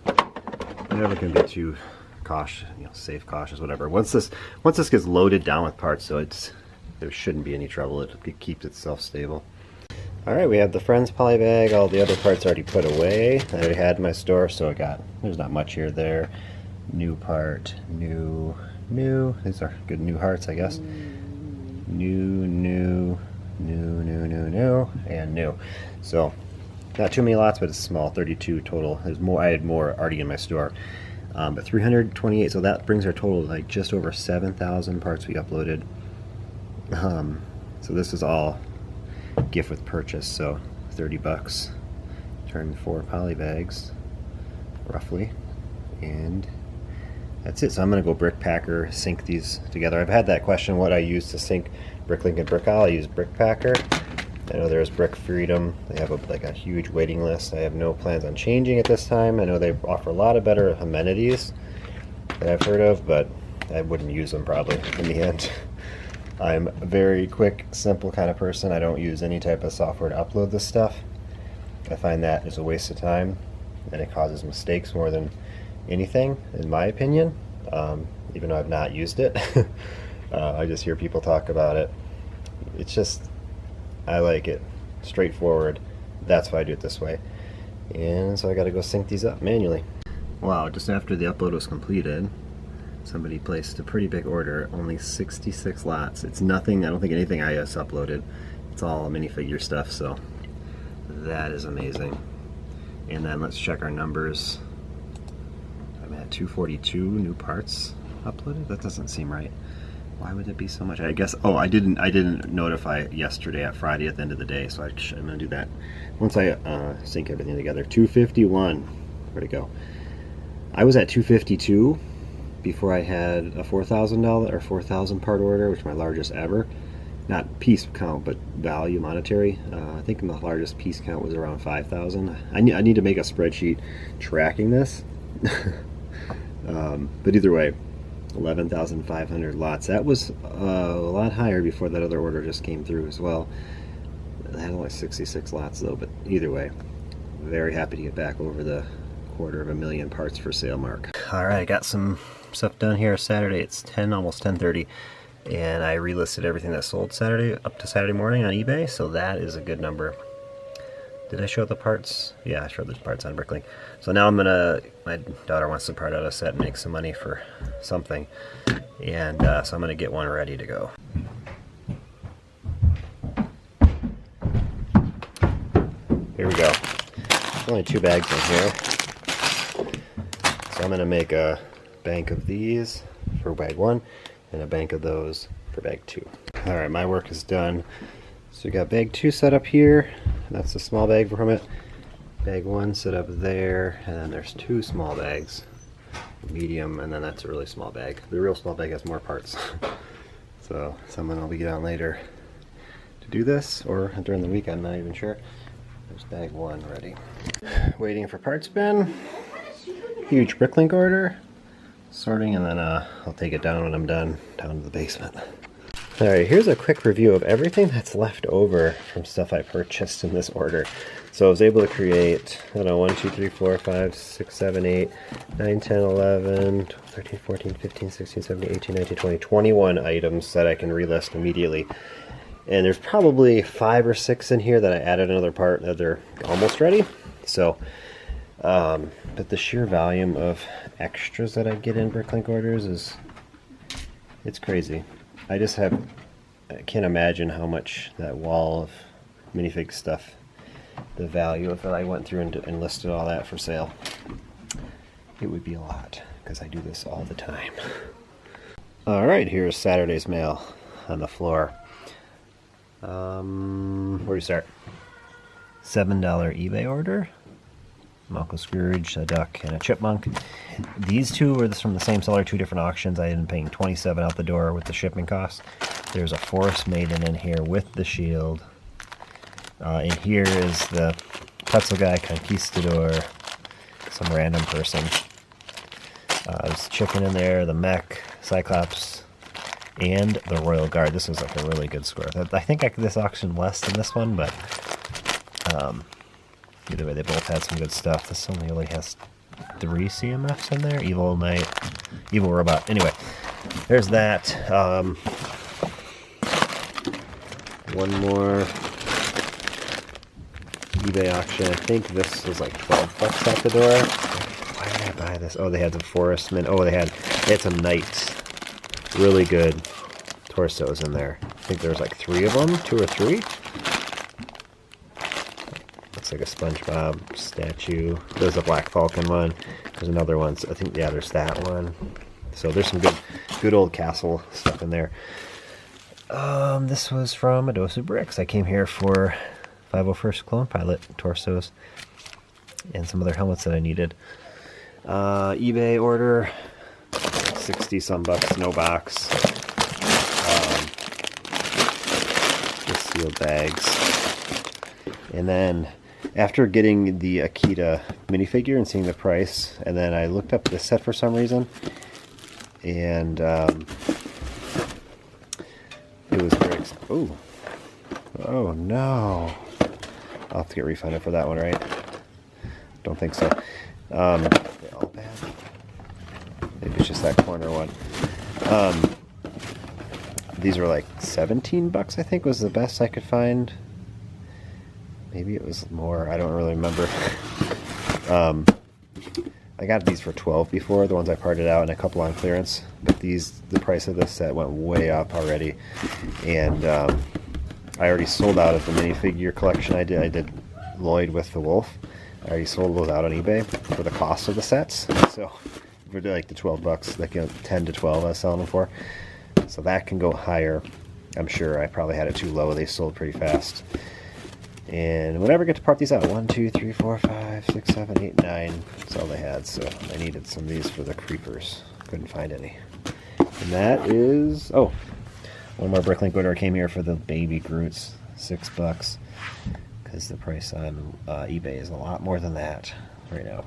you never can be too cautious, you know, safe, cautious, whatever. Once this gets loaded down with parts, so there shouldn't be any trouble. It keeps itself stable. All right, we have the Friends poly bag. All the other parts already put away that I had in my store, so there's not much here. There, new part, new. These are good new hearts, I guess. New, and new. So not too many lots, but it's small. 32 total. There's more. I had more already in my store, but 328. So that brings our total to like just over 7,000 parts we uploaded. So this is all gift with purchase. So 30 bucks. Turned 4 poly bags, roughly, and that's it. So I'm gonna go brick packer, sync these together. I've had that question, what I use to sync Bricklink and Brickall. I use Brick Packer. I know there's Brick Freedom. They have like a huge waiting list. I have no plans on changing at this time. I know they offer a lot of better amenities that I've heard of, but I wouldn't use them probably in the end. I'm a very quick, simple kind of person. I don't use any type of software to upload this stuff. I find that is a waste of time, and it causes mistakes more than anything, in my opinion, even though I've not used it. I just hear people talk about it. It's just, I like it straightforward. That's why I do it this way. And so I got to go sync these up manually. Wow, just after the upload was completed, somebody placed a pretty big order, only 66 lots. It's nothing, I don't think anything I just uploaded. It's all minifigure stuff, so that is amazing. And then let's check our numbers. I'm at 242 new parts uploaded. That doesn't seem right. Why would it be so much? I guess, oh, I didn't notify yesterday at Friday at the end of the day, so I'm gonna do that once I sync everything together. 251, where'd it go? I was at 252 before I had a $4,000 or 4,000 part order, which is my largest ever. Not piece count, but value, monetary. I think the largest piece count was around 5,000. I need to make a spreadsheet tracking this. But either way, 11,500 lots. That was a lot higher before that other order just came through as well. I had only 66 lots though, but either way, very happy to get back over the 250,000 parts for sale mark. Alright, I got some stuff done here Saturday. It's 10, almost 10:30, and I relisted everything that sold Saturday up to Saturday morning on eBay, so that is a good number. Did I show the parts? Yeah, I showed the parts on Bricklink. So now my daughter wants to part out a set and make some money for something, and so I'm gonna get one ready to go. Here we go. There's only 2 bags in here. So I'm going to make a bank of these for bag 1 and a bank of those for bag 2. Alright, my work is done. So we got bag 2 set up here. That's the small bag from it. Bag 1 set up there, and then there's 2 small bags. Medium, and then that's a really small bag. The real small bag has more parts. So someone will be on later to do this, or during the week, I'm not even sure. There's bag 1 ready. Waiting for parts bin. Huge Bricklink order. Sorting, and then I'll take it down when I'm done, down to the basement. Alright, here's a quick review of everything that's left over from stuff I purchased in this order. So I was able to create, I don't know, 1, 2, 3, 4, 5, 6, 7, 8, 9, 10, 11, 12, 13, 14, 15, 16, 17, 18, 19, 20, 21 items that I can relist immediately. And there's probably 5 or 6 in here that I added another part that they're almost ready. So, but the sheer volume of extras that I get in Bricklink orders it's crazy. I can't imagine how much that wall of minifig stuff, the value of it, I went through and listed all that for sale. It would be a lot, because I do this all the time. Alright, here's Saturday's mail on the floor. Where do you start? $7 eBay order. Uncle Scrooge, a duck, and a chipmunk. These 2 were from the same seller, 2 different auctions. I ended up paying $27 out the door with the shipping costs. There's a Forest Maiden in here with the shield. And here is the pretzel guy, Conquistador, some random person. There's chicken in there, the mech, Cyclops, and the Royal Guard. This was like a really good score. I think I could this auction less than this one, but either way, they both had some good stuff. This only has 3 CMFs in there. Evil Knight, Evil Robot. Anyway, there's that. One more eBay auction. I think this was like $12 out the door. Why did I buy this? Oh, they had the Forestman. Oh, they had some Knights. Really good torsos in there. I think there's like 3 of them, 2 or 3. Looks like a SpongeBob statue. There's a Black Falcon one. There's another one. So I think, yeah, there's that one. So there's some good old castle stuff in there. This was from A Dose of Bricks. I came here for 501st Clone Pilot torsos and some other helmets that I needed. eBay order, 60 some bucks, no box. The sealed bags. And then after getting the Akita minifigure and seeing the price, and then I looked up the set for some reason, and it was very expensive. Oh no. I'll have to get refunded for that one, right? Don't think so. They're all bad. Maybe it's just that corner one. These were like 17 bucks, I think, was the best I could find. Maybe it was more. I don't really remember. I got these for 12 before, the ones I parted out, and a couple on clearance. But the price of this set went way up already. And I already sold out of the minifigure collection I did Lloyd with the wolf. I already sold those out on eBay for the cost of the sets. So for like the 12 bucks, like 10 to 12 I was selling them for. So that can go higher. I'm sure I probably had it too low. They sold pretty fast. And we'll never get to part these out. 1, 2, 3, 4, 5, 6, 7, 8, 9. That's all they had. So I needed some of these for the creepers. Couldn't find any. And that is... Oh, one more Bricklink order came here for the baby Groots. $6. Because the price on eBay is a lot more than that right now.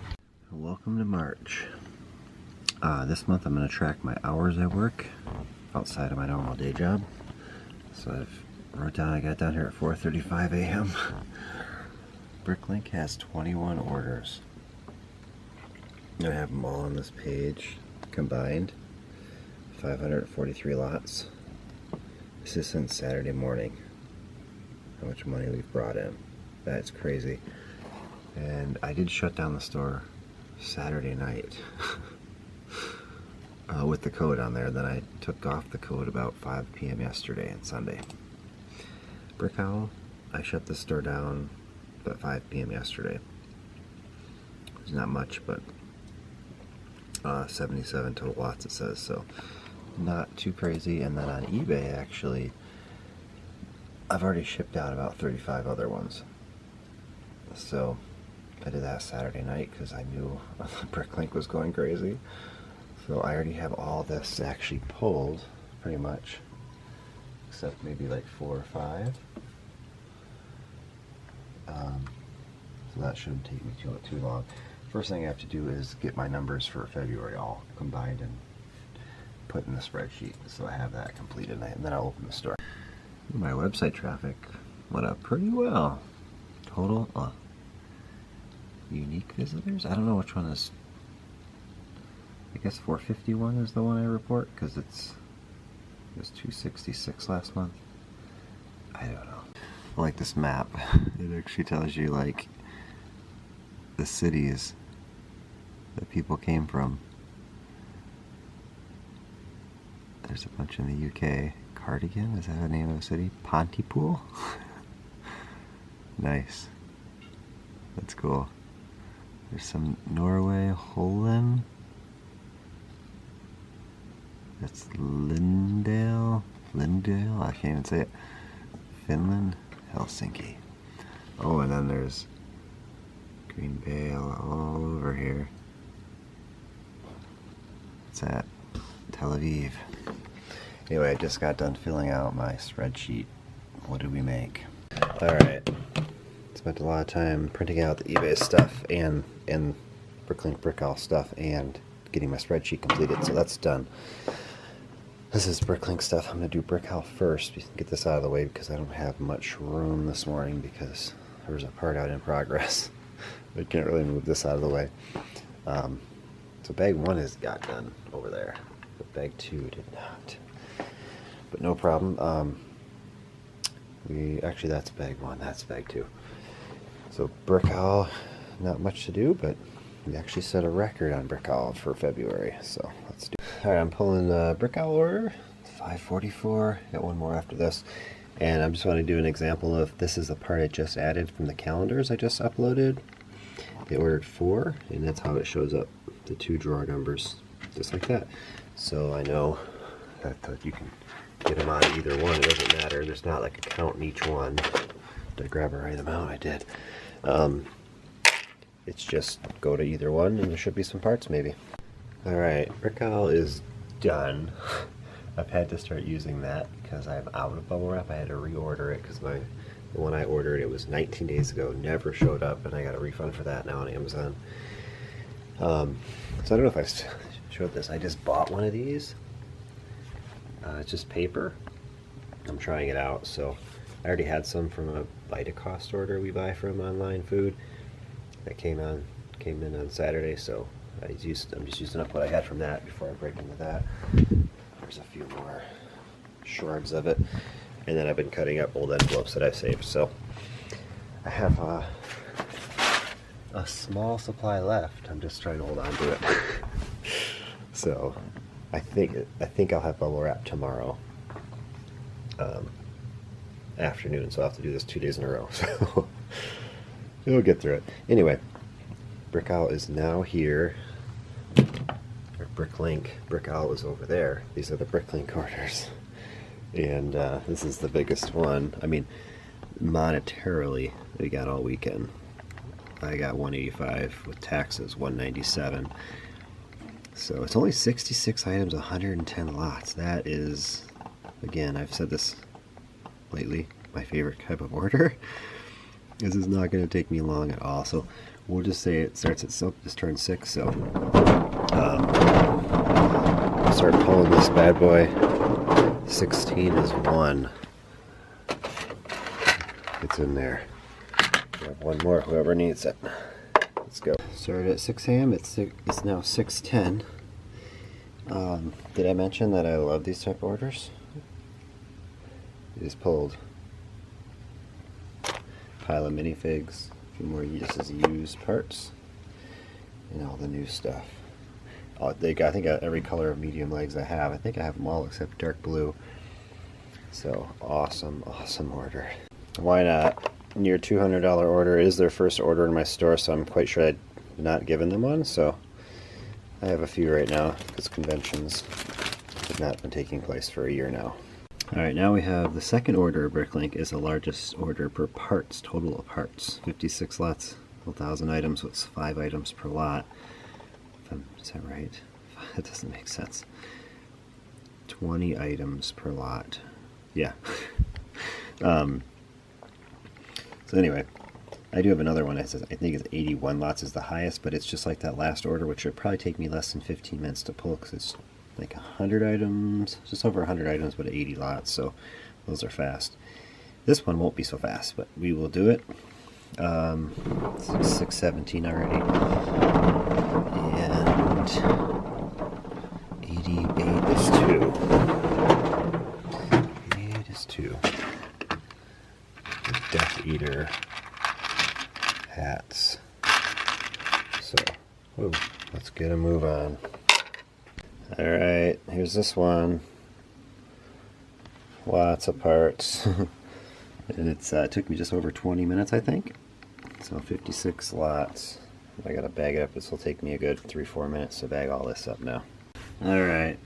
Welcome to March. This month I'm going to track my hours I work outside of my normal day job. So I've wrote down I got down here at 4:35 a.m. Bricklink has 21 orders. I have them all on this page combined. 543 lots. This is since Saturday morning. How much money we've brought in. That's crazy. And I did shut down the store Saturday night with the code on there. Then I took off the code about 5 p.m. yesterday and Sunday. Brick Owl, I shut the store down at 5 p.m. yesterday. It's not much, but 77 total lots it says, so not too crazy. And then on eBay, actually, I've already shipped out about 35 other ones. So I did that Saturday night because I knew Bricklink was going crazy. So I already have all this actually pulled, pretty much, except maybe like 4 or 5. So that shouldn't take me too long. First thing I have to do is get my numbers for February all combined and put in the spreadsheet, so I have that completed, and then I'll open the store. My website traffic went up pretty well. Total unique visitors? I don't know which one is. I guess 451 is the one I report because it was 266 last month. I don't know. I like this map. It actually tells you like the cities that people came from. There's a bunch in the UK. Cardigan, is that the name of a city? Pontypool? Nice. That's cool. There's some Norway, Holland. That's Lindale. I can't even say it. Finland, Helsinki. Oh, and then there's Green Bay all over here. What's that? Tel Aviv. Anyway, I just got done filling out my spreadsheet. What did we make? Alright. Spent a lot of time printing out the eBay stuff and Bricklink Brick Owl stuff and getting my spreadsheet completed, so that's done. This is Bricklink stuff. I'm going to do Brick Owl first. Get this out of the way because I don't have much room this morning because there was a part out in progress. I can't really move this out of the way. So bag 1 has got done over there, but bag 2 did not. But no problem. Actually, that's bag 1. That's bag 2. So Brick Owl, not much to do, but we actually set a record on Brick Owl for February. So let's do. All right, I'm pulling the Brick Owl order. 544. Got one more after this, and I just want to do an example of this is the part I just added from the calendars I just uploaded. They ordered 4, and that's how it shows up. The 2 drawer numbers, just like that. So I know that you can get them on either one. It doesn't matter. There's not like a count in each one. Did I grab a right amount? I did. It's just go to either one, and there should be some parts maybe. All right, Brick Owl is done. I've had to start using that because I'm out of bubble wrap. I had to reorder it because the one I ordered, it was 19 days ago, never showed up, and I got a refund for that now on Amazon. So I don't know if I showed this. I just bought one of these. It's just paper. I'm trying it out. So I already had some from a Vitacost order we buy from online food that came in on Saturday. So I'm just using up what I had from that before I break into that. There's a few more shards of it, and then I've been cutting up old envelopes that I've saved. So I have a small supply left. I'm just trying to hold on to it. So I think I'll have bubble wrap tomorrow afternoon. So I'll have to do this 2 days in a row. So we'll get through it. Anyway, Brick Owl is now here. Bricklink. Brick Owl is over there. These are the Bricklink orders, and this is the biggest one. I mean, monetarily, we got all weekend. I got 185 with taxes, 197. So it's only 66 items, 110 lots. That is, again, I've said this lately, my favorite type of order. This is not going to take me long at all. So we'll just say it starts at this turned 6. So I'll start pulling this bad boy. 16 is 1. It's in there. We have one more, whoever needs it. Let's go. Started at 6 a.m. It's now 6:10. Did I mention that I love these type of orders? I just pulled a pile of minifigs, a few more used parts, and all the new stuff. I think every color of medium legs I have. I think I have them all except dark blue. So awesome, awesome order. Why not? Near $200 order is their first order in my store, so I'm quite sure I'd not given them one. So I have a few right now because conventions have not been taking place for a year now. Alright, now we have the second order of Bricklink is the largest order per parts, total of parts. 56 lots, 1,000 items, so it's 5 items per lot. Is that right? That doesn't make sense. 20 items per lot. Yeah. So anyway, I do have another one. It says, I think it's 81 lots is the highest, but it's just like that last order, which would probably take me less than 15 minutes to pull because it's like 100 items, just over 100 items, but 80 lots, so those are fast. This one won't be so fast, but we will do it. It's 6:17 already, and 88 is 2. 88 is 2. The Death Eater hats. So, let's get a move on. Alright, here's this one. Lots of parts. And it took me just over 20 minutes, I think. So 56 lots. I gotta bag it up. This will take me a good 3-4 minutes to bag all this up now. Alright,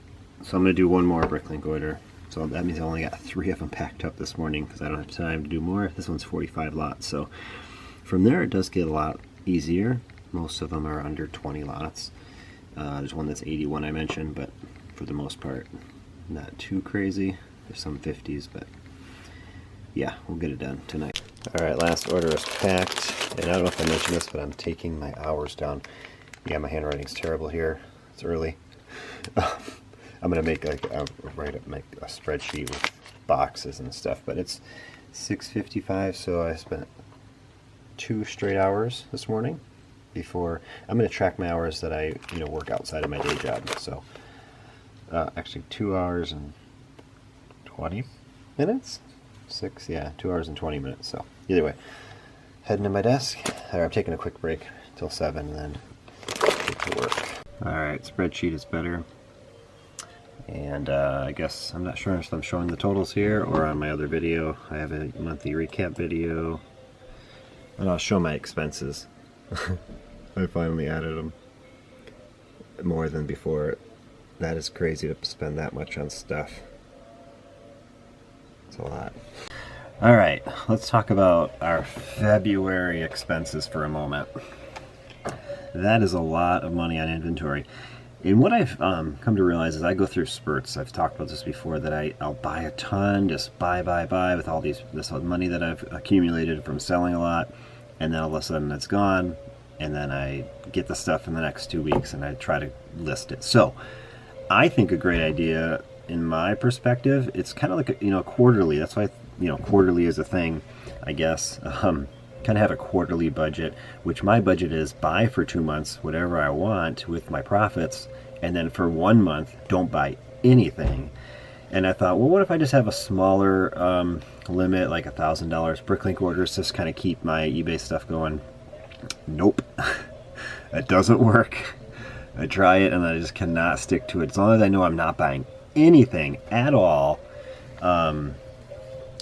so I'm gonna do one more Bricklink order. So that means I only got 3 of them packed up this morning because I don't have time to do more. This one's 45 lots. So from there it does get a lot easier. Most of them are under 20 lots. There's one that's 81 I mentioned, but for the most part, not too crazy. There's some 50s, but yeah, we'll get it done tonight. Alright, last order is packed. And I don't know if I mentioned this, but I'm taking my hours down. Yeah, my handwriting's terrible here. It's early. I'm going to make like a spreadsheet with boxes and stuff, but it's 6:55, so I spent 2 straight hours this morning. Before I'm going to track my hours that I work outside of my day job. So actually 2 hours and 20 minutes. 2 hours and 20 minutes. So either way, heading to my desk. I'm taking a quick break till 7 and then get to work. Alright, spreadsheet is better. And I guess I'm not sure if I'm showing the totals here or on my other video. I have a monthly recap video, and I'll show my expenses. I finally added them more than before. That is crazy to spend that much on stuff. It's a lot. Alright, let's talk about our February expenses for a moment. That is a lot of money on inventory. And what I've come to realize is I go through spurts. I've talked about this before, that I'll buy a ton, just buy with all this money that I've accumulated from selling a lot, and then all of a sudden it's gone. And then I get the stuff in the next 2 weeks and I try to list it. So I think a great idea, in my perspective, it's kind of like quarterly. That's why quarterly is a thing, I guess. Kind of have a quarterly budget, which my budget is buy for 2 months whatever I want with my profits, and then for 1 month don't buy anything. And I thought, well, what if I just have a smaller limit, like $1,000 Bricklink orders, just kind of keep my eBay stuff going. Nope. It doesn't work. I try it and I just cannot stick to it. As long as I know I'm not buying anything at all. And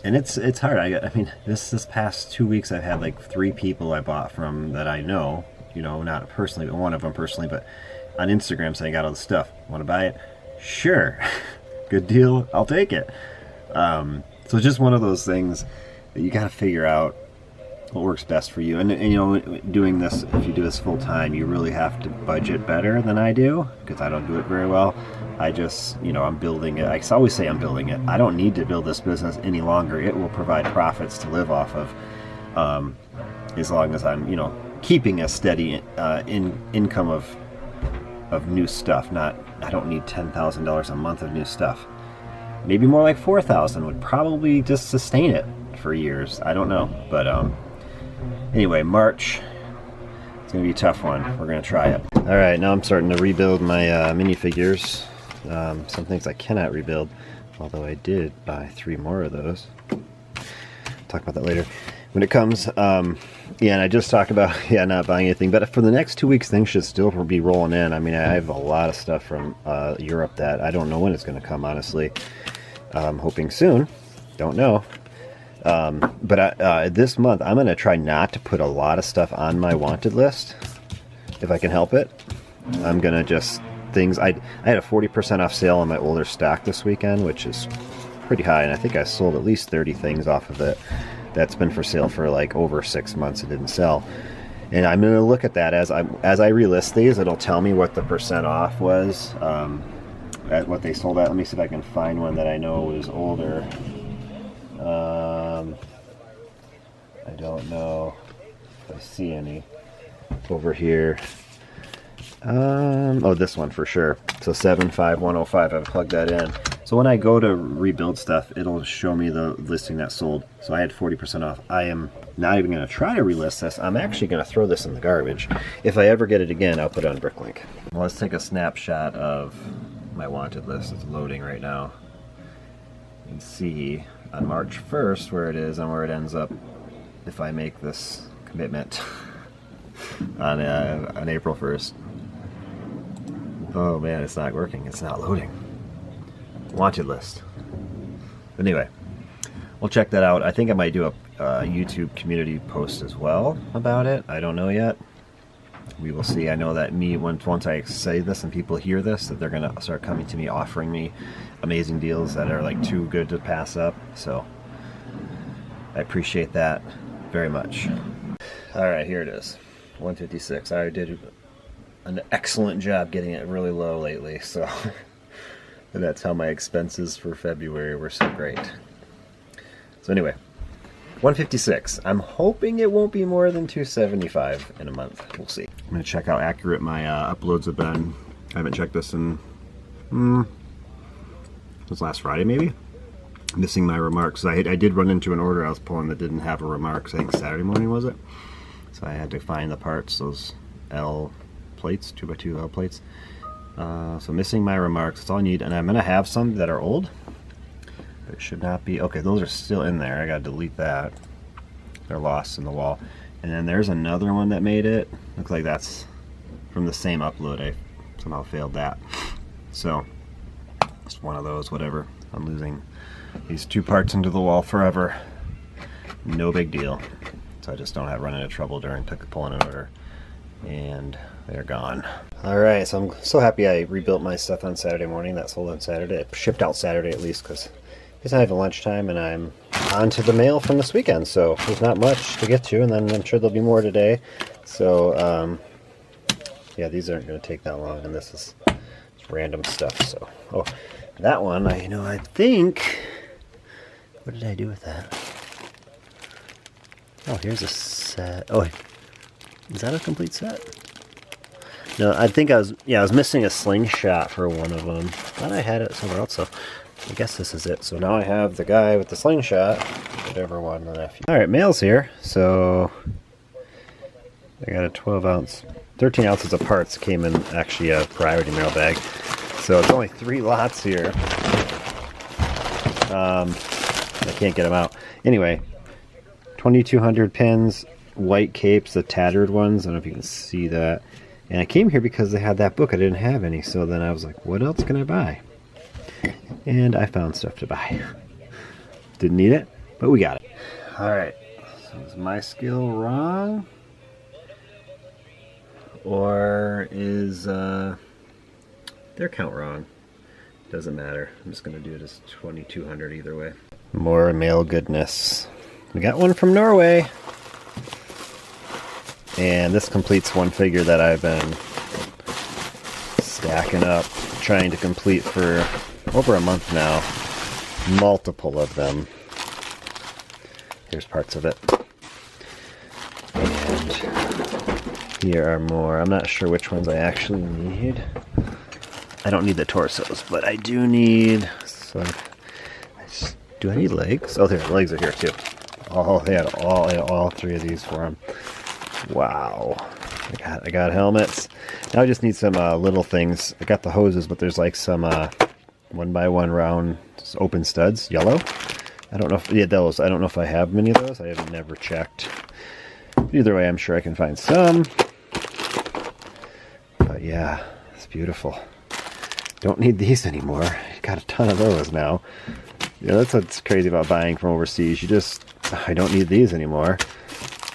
it's hard. I mean, this past 2 weeks I've had like 3 people I bought from that I know, not personally, but one of them personally, but on Instagram saying, I got all the stuff. Want to buy it? Sure. Good deal. I'll take it. So it's just one of those things that you got to figure out what works best for you. And doing this, if you do this full time, you really have to budget better than I do, because I don't do it very well. I just, I'm building it. I always say I'm building it. I don't need to build this business any longer. It will provide profits to live off of, as long as I'm, keeping a steady income of new stuff. I don't need $10,000 a month of new stuff. Maybe more like $4,000 would probably just sustain it. for years. I don't know, but anyway, March. It's gonna be a tough one. We're gonna try it. All right, now I'm starting to rebuild my minifigures. Some things I cannot rebuild, although I did buy 3 more of those. Talk about that later when it comes. Yeah, and I just talked about not buying anything, but for the next 2 weeks things should still be rolling in. I mean, I have a lot of stuff from Europe that I don't know when it's going to come, honestly. I'm hoping soon, don't know. But this month I'm going to try not to put a lot of stuff on my wanted list if I can help it. I'm going to just things I had a 40% off sale on my older stock this weekend, which is pretty high, and I think I sold at least 30 things off of it. That's been for sale for like over 6 months. It didn't sell, and I'm going to look at that as I relist these. It'll tell me what the percent off was at what they sold at. Let me see if I can find one that I know was older. I don't know if I see any over here. Oh, this one for sure. So 75105. I've plugged that in. So when I go to rebuild stuff, it'll show me the listing that sold. So I had 40% off. I am not even going to try to relist this. I'm actually going to throw this in the garbage. If I ever get it again, I'll put it on Bricklink. Well, let's take a snapshot of my wanted list. It's loading right now. You can see on March 1st where it is and where it ends up if I make this commitment on April 1st. Oh man, it's not working. It's not loading. Wanted list. But anyway, we'll check that out. I think I might do a YouTube community post as well about it. I don't know yet. We will see. I know that once I say this and people hear this, that they're going to start coming to me offering me amazing deals that are like too good to pass up. So I appreciate that very much. All right, here it is. 156. I did an excellent job getting it really low lately, so and that's how my expenses for February were so great. So anyway, 156. I'm hoping it won't be more than 275 in a month. We'll see. I'm going to check how accurate my uploads have been. I haven't checked this in it was last Friday maybe. Missing my remarks. I did run into an order I was pulling that didn't have a remarks. I think Saturday morning was it? So I had to find the parts, those L plates, 2x2 L plates. So missing my remarks, that's all I need. And I'm going to have some that are old, but it should not be. Okay, those are still in there. I got to delete that. They're lost in the wall. And then there's another one that made it. Looks like that's from the same upload. I somehow failed that. So just one of those, whatever. I'm losing these 2 parts into the wall forever. No big deal. So I just don't have run into trouble during pulling an order. And they're gone. Alright, so I'm so happy I rebuilt my stuff on Saturday morning. That sold on Saturday. It shipped out Saturday at least because it's not even lunchtime and I'm on to the mail from this weekend. So there's not much to get to, and then I'm sure there'll be more today. So yeah, these aren't going to take that long, and this is just random stuff. So that one, I think, what did I do with that? Oh, here's a set. Oh, is that a complete set? No, I think I was missing a slingshot for one of them. I thought I had it somewhere else, so I guess this is it. So now I have the guy with the slingshot, whatever one left. Alright, mail's here. So I got a 13 ounces of parts. Came in actually a priority mail bag. So it's only 3 lots here. I can't get them out. Anyway, 2,200 pins, white capes, the tattered ones. I don't know if you can see that. And I came here because they had that book. I didn't have any. So then I was like, what else can I buy? And I found stuff to buy. Didn't need it, but we got it. Alright, so is my skill wrong? Or is their count wrong? Doesn't matter. I'm just going to do it as 2,200 either way. More mail goodness. We got one from Norway. And this completes one figure that I've been stacking up, trying to complete for over a month now. Multiple of them. Here's parts of it. And here are more. I'm not sure which ones I actually need. I don't need the torsos, but I do need some. Do I need legs? Oh, there, the legs are here too. They had all three of these for him. Wow. I got helmets. Now I just need some little things. I got the hoses, but there's like some 1x1 round open studs, yellow. I don't know if those. I don't know if I have many of those. I have never checked. Either way, I'm sure I can find some. But yeah, it's beautiful. Don't need these anymore. Got a ton of those now. Yeah, that's what's crazy about buying from overseas. I don't need these anymore.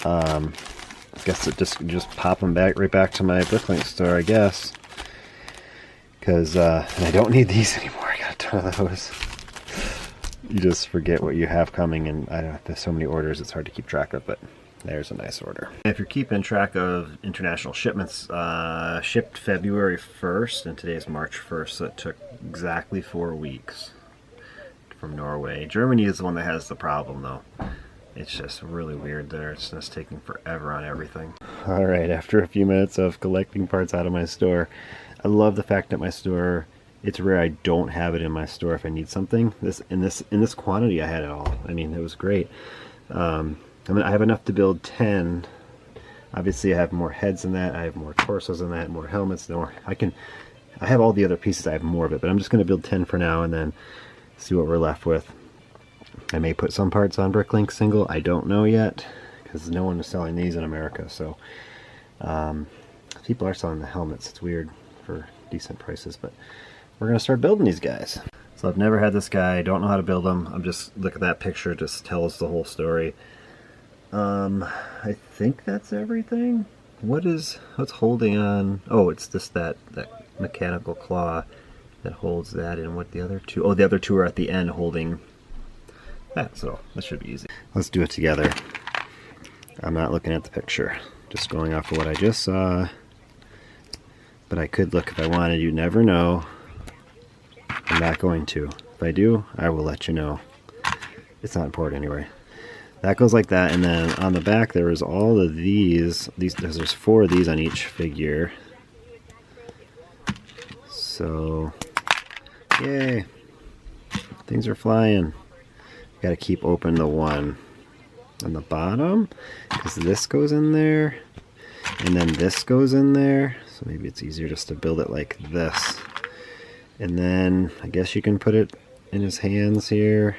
I guess it just pop them right back to my Bricklink store, I guess. Because I don't need these anymore. I got a ton of those. You just forget what you have coming, and I don't know, there's so many orders it's hard to keep track of, but there's a nice order. If you're keeping track of international shipments, shipped February 1st, and today's March 1st, so it took exactly 4 weeks from Norway. Germany is the one that has the problem, though. It's just really weird there. It's just taking forever on everything. Alright, after a few minutes of collecting parts out of my store, I love the fact that my store, it's rare I don't have it in my store if I need something. In this quantity I had it all. I mean, it was great. I have enough to build 10. Obviously I have more heads than that, I have more torsos than that, more helmets, more. I have all the other pieces, I have more of it, but I'm just going to build 10 for now and then see what we're left with. I may put some parts on Bricklink single, I don't know yet, because no one is selling these in America, so people are selling the helmets. It's weird for decent prices, but we're going to start building these guys. So I've never had this guy, don't know how to build them. I'm just, look at that picture, it just tells the whole story. I think that's everything. What's holding on? Oh, it's just that mechanical claw that holds that in. What the other two? Oh, the other two are at the end holding that, so that should be easy. Let's do it together. I'm not looking at the picture, just going off of what I just saw. But I could look if I wanted, you never know. I'm not going to. If I do, I will let you know. It's not important anyway. That goes like that, and then on the back there is all of these. There's 4 of these on each figure. So, yay! Things are flying. Got to keep open the one on the bottom, because this goes in there, and then this goes in there. So maybe it's easier just to build it like this. And then I guess you can put it in his hands here.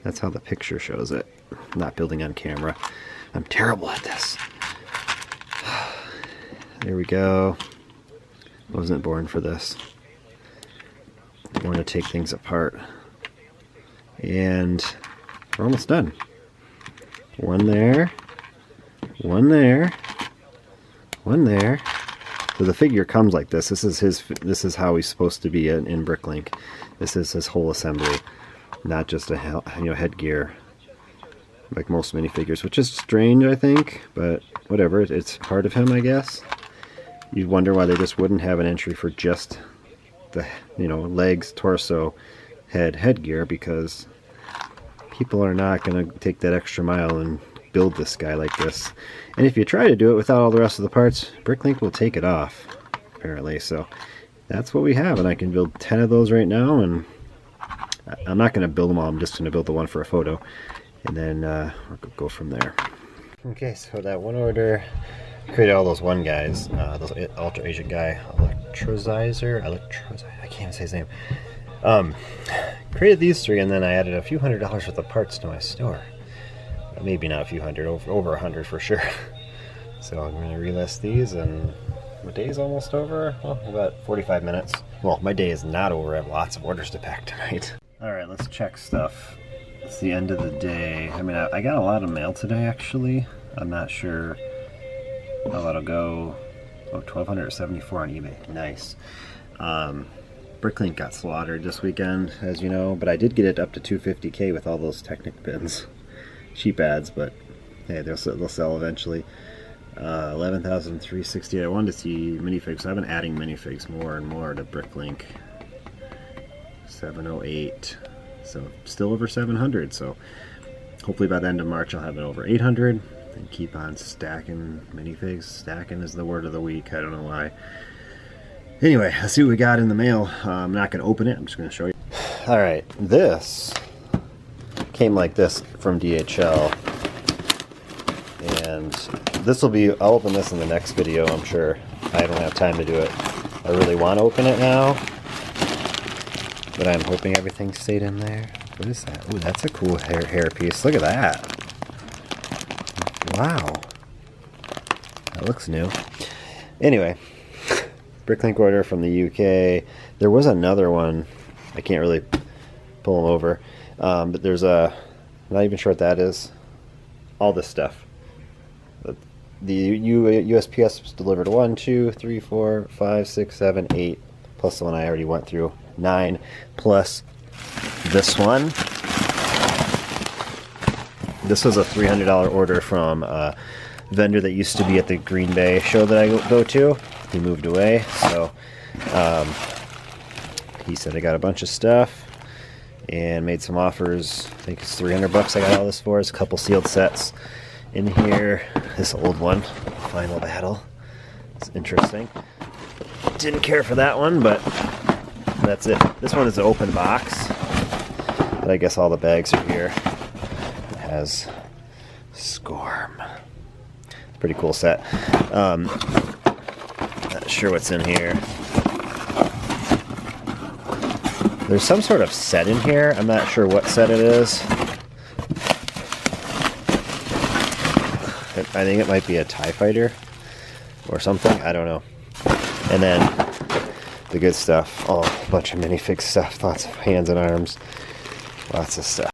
That's how the picture shows it. I'm not building on camera. I'm terrible at this. There we go. Wasn't born for this. I want to take things apart. And we're almost done. One there. One there. One there. So the figure comes like this. This is how he's supposed to be in Bricklink. This is his whole assembly, not just a headgear like most minifigures, which is strange, I think, but whatever. It's part of him, I guess. You'd wonder why they just wouldn't have an entry for just the legs, torso, headgear, because people are not going to take that extra mile and build this guy like this. And if you try to do it without all the rest of the parts, Bricklink will take it off, apparently. So that's what we have, and I can build 10 of those right now, and I'm not going to build them all. I'm just going to build the one for a photo, and then we'll go from there. Okay, so that one order created all those one guys, those Ultra Agent guy, Electrozizer, I can't even say his name. Created these 3, and then I added a few $100s worth of parts to my store. Maybe not a few hundred, over 100 for sure. So I'm going to relist these, and my day is almost over. Well, about 45 minutes. Well, my day is not over. I have lots of orders to pack tonight. Alright, let's check stuff. It's the end of the day. I mean, I got a lot of mail today, actually. I'm not sure how that'll go. Oh, 1,274 on eBay. Nice. Bricklink got slaughtered this weekend, as you know, but I did get it up to 250K with all those Technic bins. Cheap ads, but hey, they'll sell eventually. 11,360. I wanted to see minifigs, so I've been adding minifigs more and more to Bricklink. 708. So still over 700. So hopefully by the end of March I'll have it over 800 and keep on stacking minifigs. Stacking is the word of the week. I don't know why. Anyway, let's see what we got in the mail. I'm not going to open it. I'm just going to show you. All right, this came like this from DHL. And this will be, I'll open this in the next video, I'm sure. I don't have time to do it. I really want to open it now, but I'm hoping everything stayed in there. What is that? Ooh, that's a cool hair piece. Look at that. Wow. That looks new. Anyway, Bricklink order from the UK. There was another one. I can't really pull them over. But there's a, not even sure what that is. All this stuff. The USPS was delivered 1, 2, 3, 4, 5, 6, 7, 8, plus the one I already went through, 9, plus this one. This was a $300 order from a vendor that used to be at the Green Bay show that I go to. He moved away, so he said I got a bunch of stuff and made some offers. I think it's $300 I got all this for. It's a couple sealed sets in here. This old one, Final Battle. It's interesting. Didn't care for that one, but that's it. This one is an open box, but I guess all the bags are here. It has Scorm. Pretty cool set. Not sure what's in here. There's some sort of set in here. I'm not sure what set it is. I think it might be a TIE Fighter or something. I don't know. And then the good stuff. Oh, a bunch of minifig stuff. Lots of hands and arms. Lots of stuff.